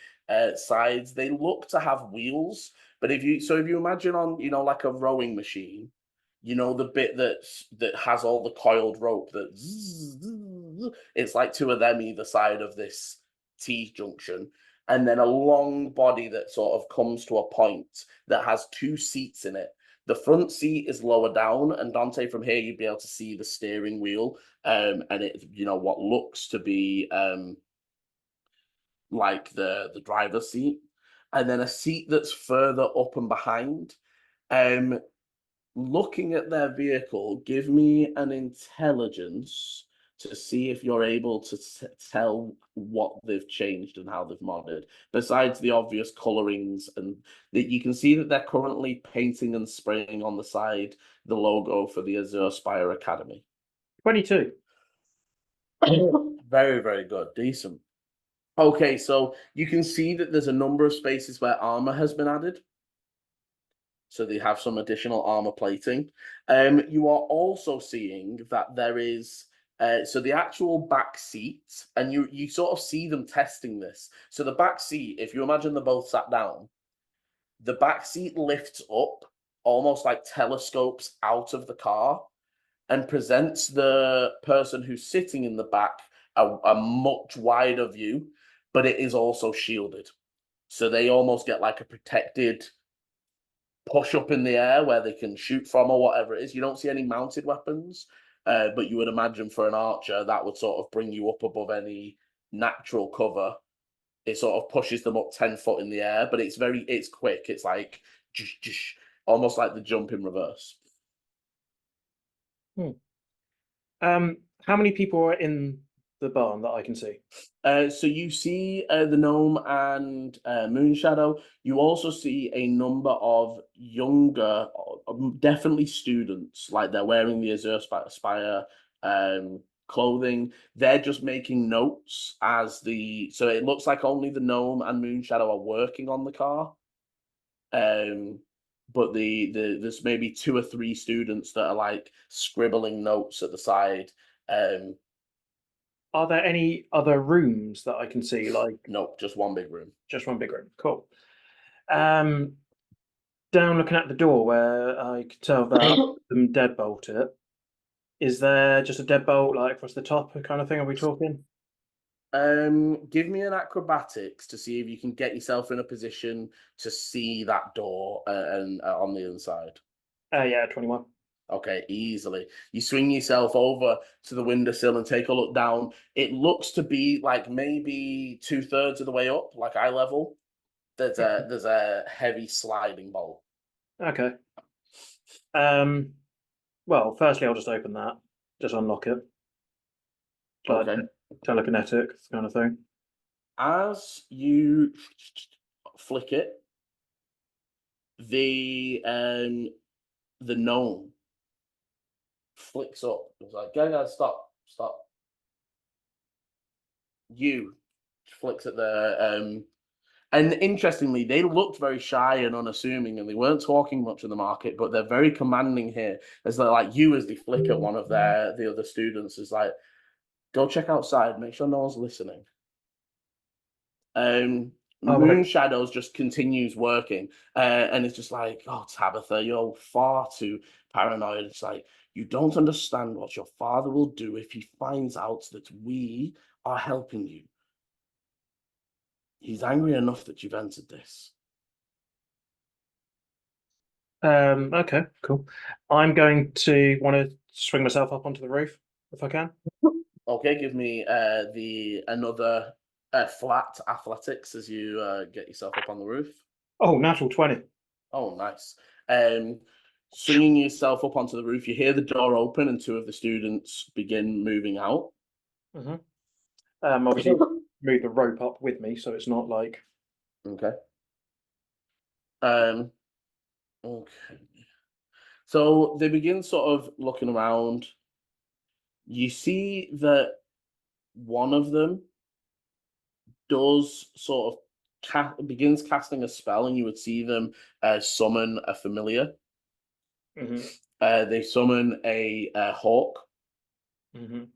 sides, they look to have wheels. But if you imagine on like a rowing machine, the bit that has all the coiled rope it's like two of them either side of this T junction, and then a long body that sort of comes to a point that has two seats in it. The front seat is lower down, and Dante, from here you'd be able to see the steering wheel, and it what looks to be like the driver's seat, and then a seat that's further up and behind. Looking at their vehicle, give me an intelligence to see if you're able to tell what they've changed and how they've modded, besides the obvious colorings, and that you can see that they're currently painting and spraying on the side the logo for the Azure Spire Academy. 22. Very, very good. Decent. Okay, so you can see that there's a number of spaces where armor has been added. So they have some additional armor plating. You are also seeing that there is so the actual back seat, and you sort of see them testing this. So the back seat, if you imagine they're both sat down, the back seat lifts up, almost like telescopes out of the car, and presents the person who's sitting in the back a much wider view, but it is also shielded. So they almost get like a protected push up in the air where they can shoot from or whatever it is. You don't see any mounted weapons, but you would imagine for an archer that would sort of bring you up above any natural cover. It sort of pushes them up 10 foot in the air, but it's quick. It's like almost like the jump in reverse. How many people are in the barn that I can see? So you see the gnome and Moonshadow. You also see a number of younger, definitely students, like they're wearing the Azure Spire clothing. They're just making notes so it looks like only the gnome and Moonshadow are working on the car. But there's maybe 2 or 3 students that are like scribbling notes at the side. Are there any other rooms that I can see? Like, Nope, just one big room. just one big room. Cool. Down looking at the door where I could tell that them deadbolt it. Is there just a deadbolt like across the top kind of thing? Are we talking? Give me an acrobatics to see if you can get yourself in a position to see that door and on the inside. Yeah, 21. Okay, easily. You swing yourself over to the windowsill and take a look down. It looks to be like maybe 2/3 of the way up, like eye level. There's a heavy sliding bolt. Okay. Well, firstly, I'll just open that, just unlock it. Like Okay. telekinetic kind of thing. As you flick it, the gnome flicks up. It's like, guys, stop. You flicks at the and interestingly, they looked very shy and unassuming, and they weren't talking much in the market, but they're very commanding here. As they're like you, as they flick at one of the other students, is like, go check outside, make sure no one's listening. Oh, Moon right. Shadows just continues working, and it's just like, oh, Tabitha, you're far too paranoid. It's like, you don't understand what your father will do if he finds out that we are helping you. He's angry enough that you've entered this. Okay, cool. I'm going to want to swing myself up onto the roof if I can. Okay, give me another flat athletics as you get yourself up on the roof. Oh, natural 20. Oh, nice. Swinging yourself up onto the roof, you hear the door open and two of the students begin moving out. Mm-hmm. Obviously, move the rope up with me so it's not like. Okay. Okay. So they begin sort of looking around. You see that one of them does sort of begins casting a spell, and you would see them summon a familiar. Mm-hmm. They summon a hawk. Mm-hmm.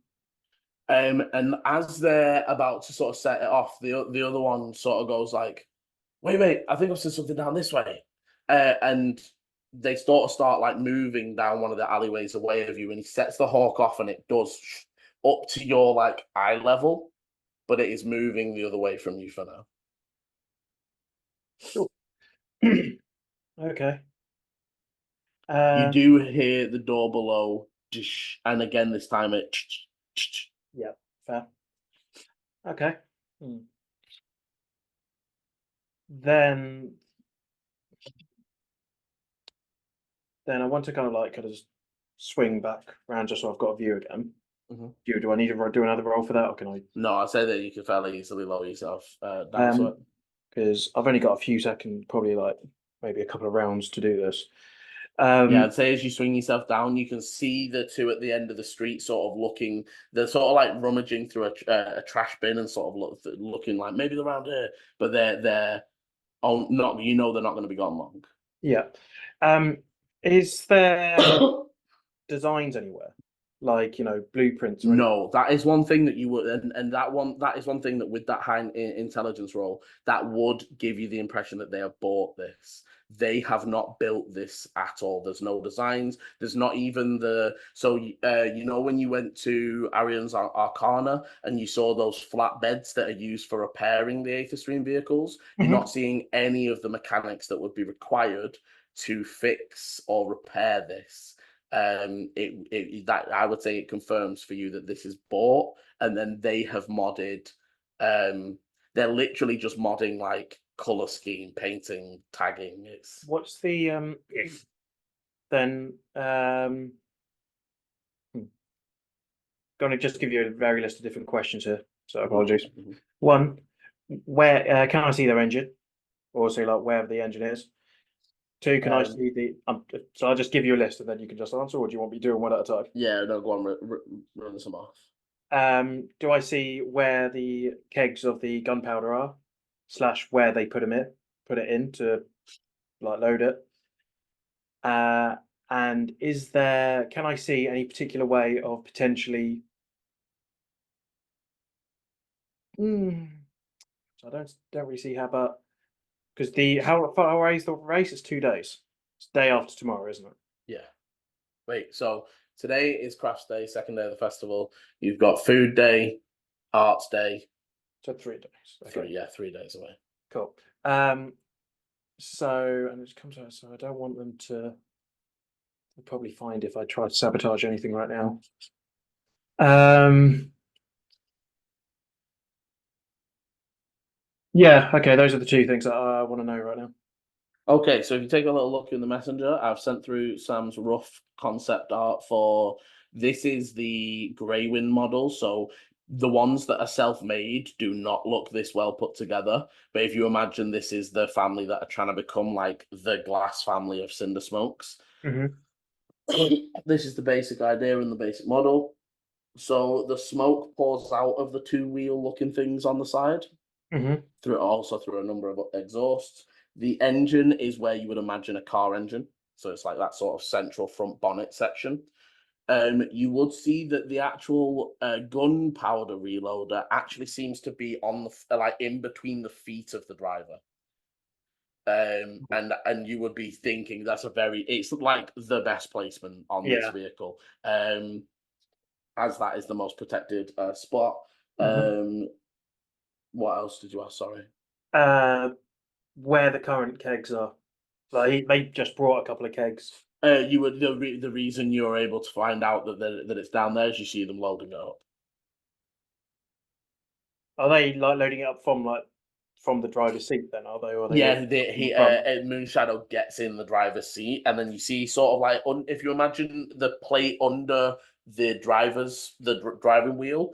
And as they're about to sort of set it off, the other one sort of goes like, wait, I think I've seen something down this way. And they sort of start like moving down one of the alleyways away of you, and he sets the hawk off, and it does up to your like eye level, but it is moving the other way from you for now. Okay. You do hear the door below, and again this time it. Yeah, fair. Okay. Then I want to kind of just swing back around just so I've got a view again. Mm-hmm. Do I need to do another roll for that, or can I? No, I'd say that you can fairly easily lower yourself down to it. Because I've only got a few seconds, probably like maybe a couple of rounds to do this. Yeah, I'd say as you swing yourself down, you can see the two at the end of the street sort of looking. They're sort of like rummaging through a trash bin and sort of looking like maybe they're around here, but they're not. You know they're not going to be gone long. Yeah. Is there designs anywhere, like blueprints or anything? No, that is one thing that you would, and that is one thing that with that high intelligence roll, that would give you the impression that they have bought this. They have not built this at all. There's no designs. There's not even when you went to Arian's Arcana and you saw those flat beds that are used for repairing the Aether Stream vehicles, you're not seeing any of the mechanics that would be required to fix or repair this. That I would say it confirms for you that this is bought, and then they have modded. They're literally just modding like color scheme, painting, tagging. It's What's the then going to just give you a very list of different questions here, so apologies. One, where can I see their engine, or say like where the engine is? Two, can I see the so I'll just give you a list and then you can just answer, or do you want me doing one at a time? Yeah, no, go on, run some off. Do I see where the kegs of the gunpowder are, / where they put it in to like load it? And can I see any particular way of potentially? So I don't really see how, but because how far away is the race? It's 2 days. It's day after tomorrow, isn't it? Yeah. Wait, so today is Crafts Day, second day of the festival. You've got Food Day, Arts Day. So 3 days. Okay. 3 days away. Cool. So, and it comes out, so I don't want them to. They'll probably find if I try to sabotage anything right now. Yeah, okay, those are the two things that I want to know right now. Okay, so if you take a little look in the messenger, I've sent through Sam's rough concept art for this is the Greywind model. So the ones that are self-made do not look this well put together. But if you imagine this is the family that are trying to become like the glass family of Cinder Smokes. This is the basic idea and the basic model. So the smoke pours out of the two-wheel looking things on the side, through a number of exhausts. The engine is where you would imagine a car engine. So it's like that sort of central front bonnet section. you would see that the actual gunpowder reloader actually seems to be on the like in between the feet of the driver. And you would be thinking it's like the best placement on this vehicle, as that is the most protected spot. What else did you ask? Sorry. Where the current kegs are. Like they just brought a couple of kegs. You would the reason you're able to find out that it's down there is you see them loading it up. Are they like loading it up from the driver's seat then? Are they? Or are they Yeah, Moonshadow gets in the driver's seat, and then you see sort of like if you imagine the plate under the driving wheel,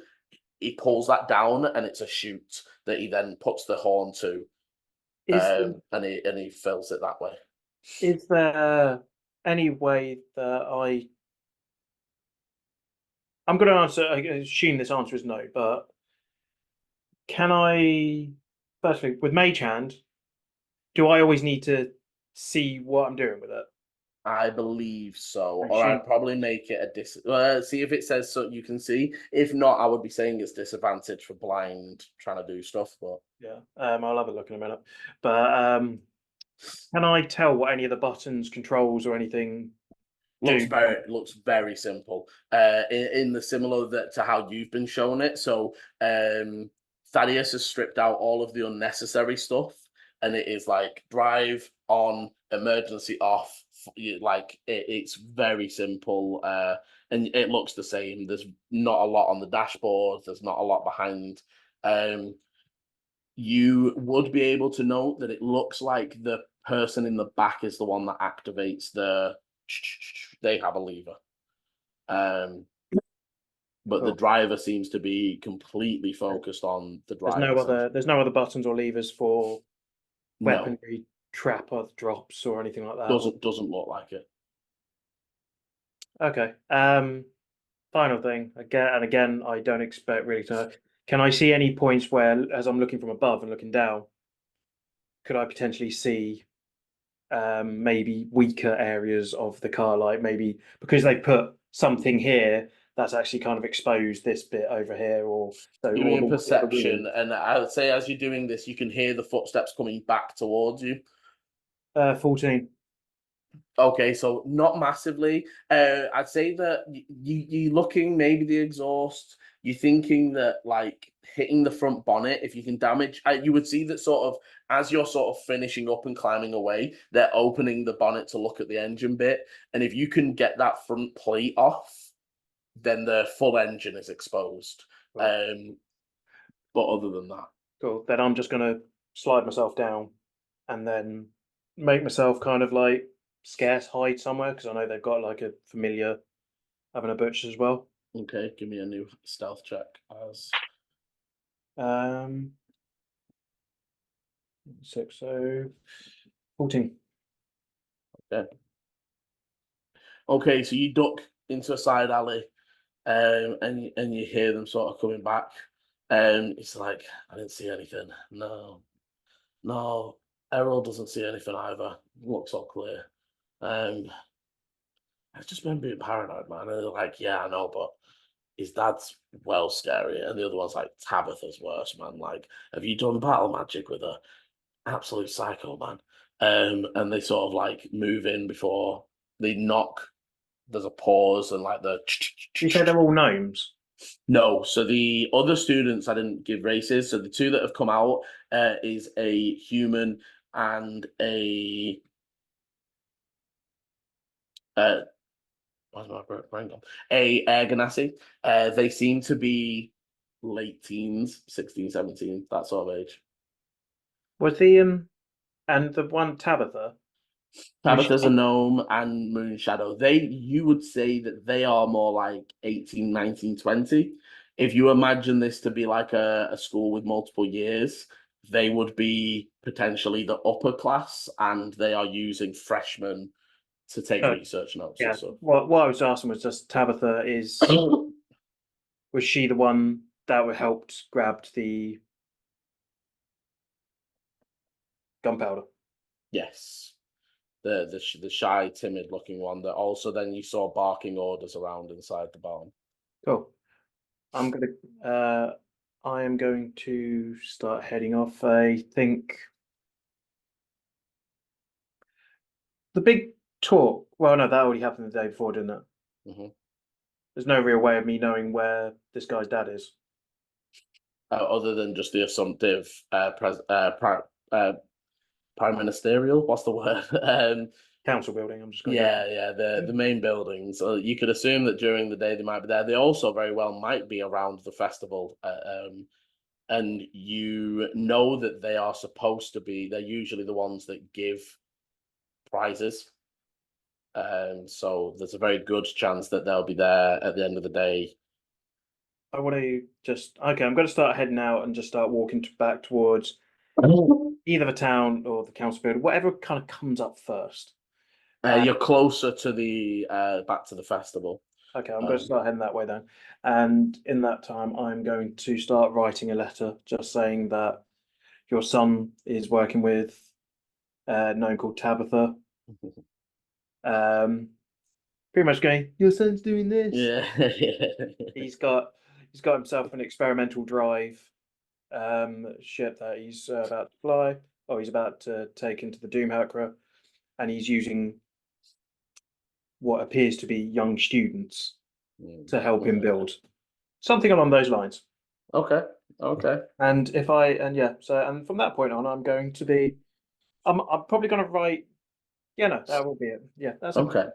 he pulls that down, and it's a chute that he then puts the horn to, and he fills it that way. Is there any way that I'm going to answer? I assume this answer is no, but can I? Firstly, with Mage Hand, do I always need to see what I'm doing with it? I believe so, or I'd probably make it a see if it says so you can see. If not, I would be saying it's disadvantage for blind trying to do stuff. But yeah, I'll have a look in a minute. But can I tell what any of the buttons, controls, or anything looks do? looks very simple. In the similar to how you've been shown it. So Thaddeus has stripped out all of the unnecessary stuff, and it is like drive on, emergency off. Like it's very simple, and it looks the same. There's not a lot on the dashboard. There's not a lot behind. You would be able to note that it looks like the person in the back is the one that activates they have a lever. But the driver seems to be completely focused on the driver. There's no other buttons or levers for weaponry, trap or drops or anything like that. Doesn't look like it. Okay. Final thing again, I don't expect really to. Can I see any points where, as I'm looking from above and looking down, could I potentially see maybe weaker areas of the car, like maybe because they put something here that's actually kind of exposed this bit over here, or so. Give me a perception, and I would say as you're doing this, you can hear the footsteps coming back towards you. 14. Okay, so not massively. I'd say that you looking maybe the exhaust. You're thinking that like hitting the front bonnet, if you can damage, you would see that sort of as you're sort of finishing up and climbing away, they're opening the bonnet to look at the engine bit, and if you can get that front plate off, then the full engine is exposed. Right. But other than that, cool. Then I'm just gonna slide myself down, and then make myself kind of like scarce hide somewhere because I know they've got like a familiar having a butcher as well. Okay, give me a new stealth check as 6, so 14. Okay, so you duck into a side alley, and you hear them sort of coming back. It's like, I didn't see anything. No, Errol doesn't see anything either. Looks all clear. I've just been being paranoid, man. And they're like, yeah, I know, but his dad's well scary. And the other one's like, Tabitha's worse, man. Like, have you done battle magic with her? Absolute psycho, man. And they sort of like move in before they knock. There's a pause and like the. You say they're all gnomes? No, so the other students I didn't give races. So the two that have come out is a human and a where's my brain gone? A air ganassi. They seem to be late teens, 16, 17, that sort of age. Was the and the one Tabitha? Tabitha's a gnome and Moonshadow. You would say that they are more like 18, 19, 20. If you imagine this to be like a school with multiple years, they would be potentially the upper class, and they are using freshmen to take research notes. Yeah. What I was asking was just Tabitha was she the one that helped grabbed the gunpowder? Yes. the shy, timid-looking one that also then you saw barking orders around inside the barn. Cool. I am going to start heading off. I think the big talk. Well, no, that already happened the day before, didn't it? Mm-hmm. There's no real way of me knowing where this guy's dad is. Other than just the assumptive prime ministerial. What's the word? Council building. I'm just going. Yeah, the main buildings. So you could assume that during the day they might be there. They also very well might be around the festival. And you know that they are supposed to be. They're usually the ones that give prizes. So there's a very good chance that they'll be there at the end of the day. I want to just okay. I'm going to start heading out and just start walking back towards either the town or the council building, whatever kind of comes up first. You're closer to the back to the festival. Okay, I'm going to start heading that way then. And in that time, I'm going to start writing a letter just saying that your son is working with a gnome called Tabitha. Pretty much going, your son's doing this. Yeah. He's got himself an experimental drive ship that he's about to fly, or he's about to take into the Doomhakré, and he's using what appears to be young students to help him build something along those lines. Okay. And and from that point on, I'm going to be, I'm probably going to write. Yeah, no, that will be it. Yeah, that's okay.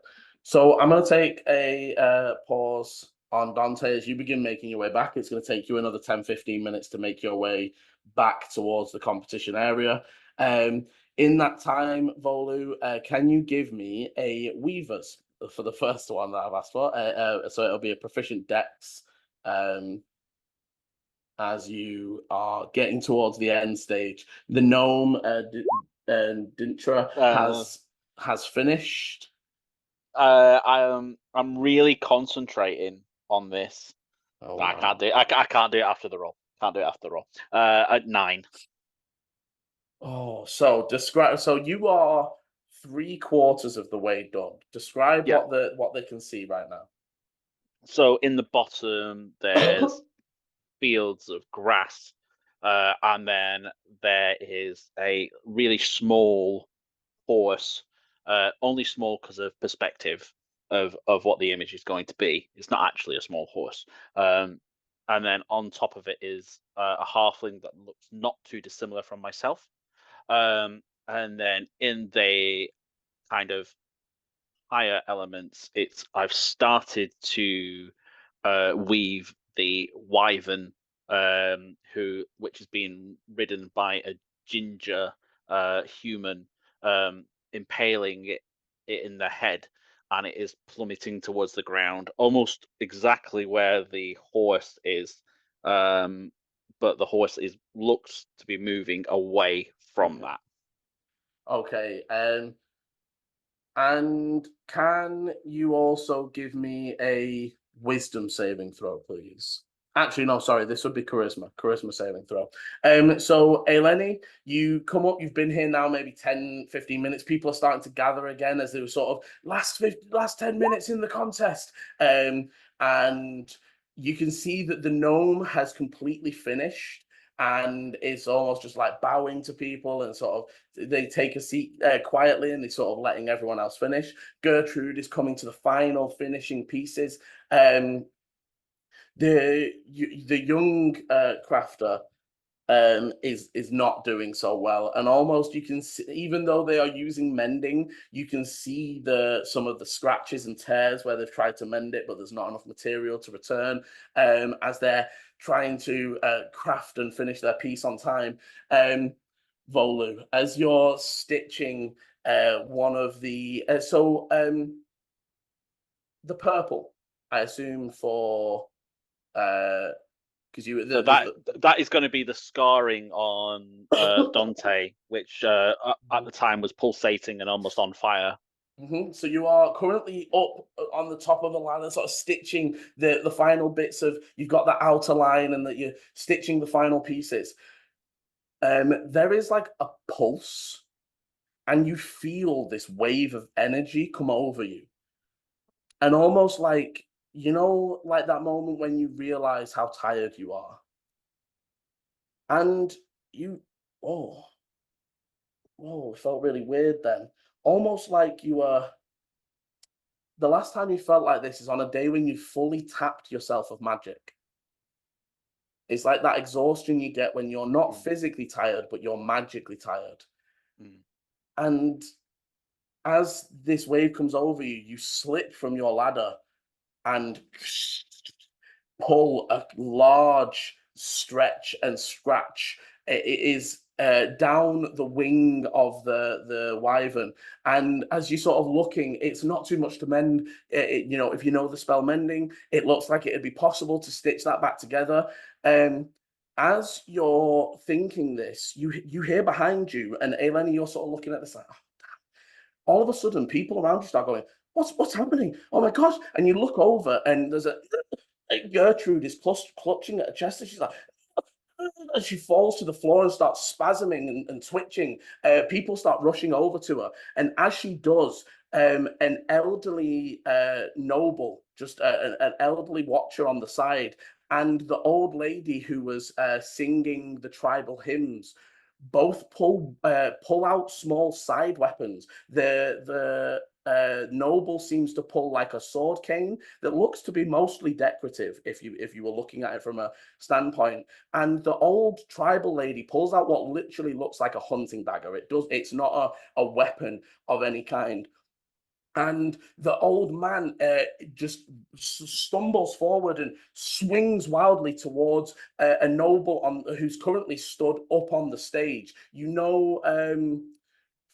So I'm going to take a pause on Dante as you begin making your way back. It's going to take you another 10-15 minutes to make your way back towards the competition area. In that time, Volu, can you give me a Weavers for the first one that I've asked for? So it'll be a proficient dex as you are getting towards the end stage. The gnome, Dintra, has finished. I'm really concentrating on this. Oh, I can't do it. I can't do it after the roll. Can't do it after the roll. At 9. Oh, so describe. So you are 3/4 of the way done. Describe what they can see right now. So in the bottom, there's fields of grass, and then there is a really small horse. Only small because of perspective of what the image is going to be. It's not actually a small horse. And then on top of it is a halfling that looks not too dissimilar from myself. And then in the kind of higher elements, I've started to weave the wyvern, which is being ridden by a ginger human, impaling it in the head, and it is plummeting towards the ground, almost exactly where the horse is. But the horse looks to be moving away from that. Okay. And can you also give me a wisdom saving throw, please? Actually, no, sorry, this would be charisma saving throw. So Eleni, you come up, you've been here now maybe 10-15 minutes. People are starting to gather again as they were sort of last 10 minutes in the contest. And you can see that the gnome has completely finished and is almost just like bowing to people, and sort of they take a seat quietly and they're sort of letting everyone else finish. Gertrude is coming to the final finishing pieces. The young crafter is not doing so well, and almost you can see, even though they are using mending, you can see some of the scratches and tears where they've tried to mend it, but there's not enough material to return as they're trying to craft and finish their piece on time. Volu, as you're stitching one of the the purple, I assume for because So that is going to be the scarring on Dante, which at the time was pulsating and almost on fire. So you are currently up on the top of the ladder, sort of stitching the final bits of. You've got that outer line, and that you're stitching the final pieces. There is like a pulse, and you feel this wave of energy come over you. And almost like, like that moment when you realize how tired you are. And you, whoa, it felt really weird then. Almost like you were, the last time you felt like this is on a day when you fully tapped yourself of magic. It's like that exhaustion you get when you're not physically tired, but you're magically tired. And as this wave comes over you, you slip from your ladder and pull a large stretch and scratch. It is down the wing of the wyvern, and as you're sort of looking, it's not too much to mend. If you know the spell mending, it looks like it'd be possible to stitch that back together. As you're thinking this, you hear behind you, and Eleni, you're sort of looking at this like, oh, damn. All of a sudden, people around you start going, "What's happening? Oh my gosh!" And you look over, and there's Gertrude is clutching at her chest, and she's like, and she falls to the floor and starts spasming and twitching. People start rushing over to her, and as she does, an elderly noble, just an elderly watcher on the side, and the old lady who was singing the tribal hymns, both pull out small side weapons. The noble seems to pull like a sword cane that looks to be mostly decorative if you were looking at it from a standpoint, and the old tribal lady pulls out what literally looks like a hunting dagger. It's not a weapon of any kind. And the old man just stumbles forward and swings wildly towards a noble who's currently stood up on the stage.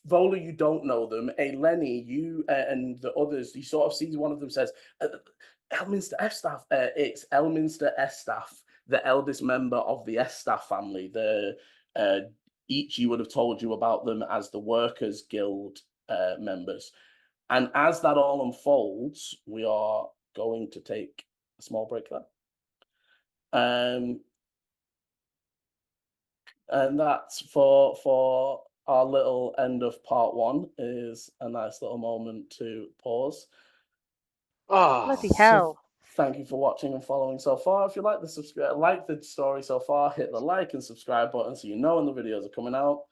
Volu, you don't know them. Eleni, you and the others, you sort of see one of them says, Elminster Estaff. It's Elminster Estaff, the eldest member of the Estaff family. Each you would have told you about them as the Workers' Guild members. And as that all unfolds, we are going to take a small break there. And that's for our little end of part one, is a nice little moment to pause. Bloody hell. Thank you for watching and following so far. If you like the story so far, hit the like and subscribe button so you know when the videos are coming out.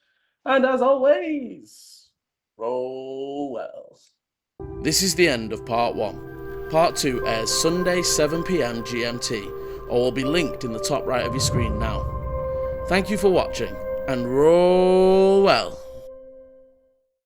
And as always, roll well. This is the end of part one. Part two airs Sunday 7 PM GMT, or will be linked in the top right of your screen now. Thank you for watching, and roll well.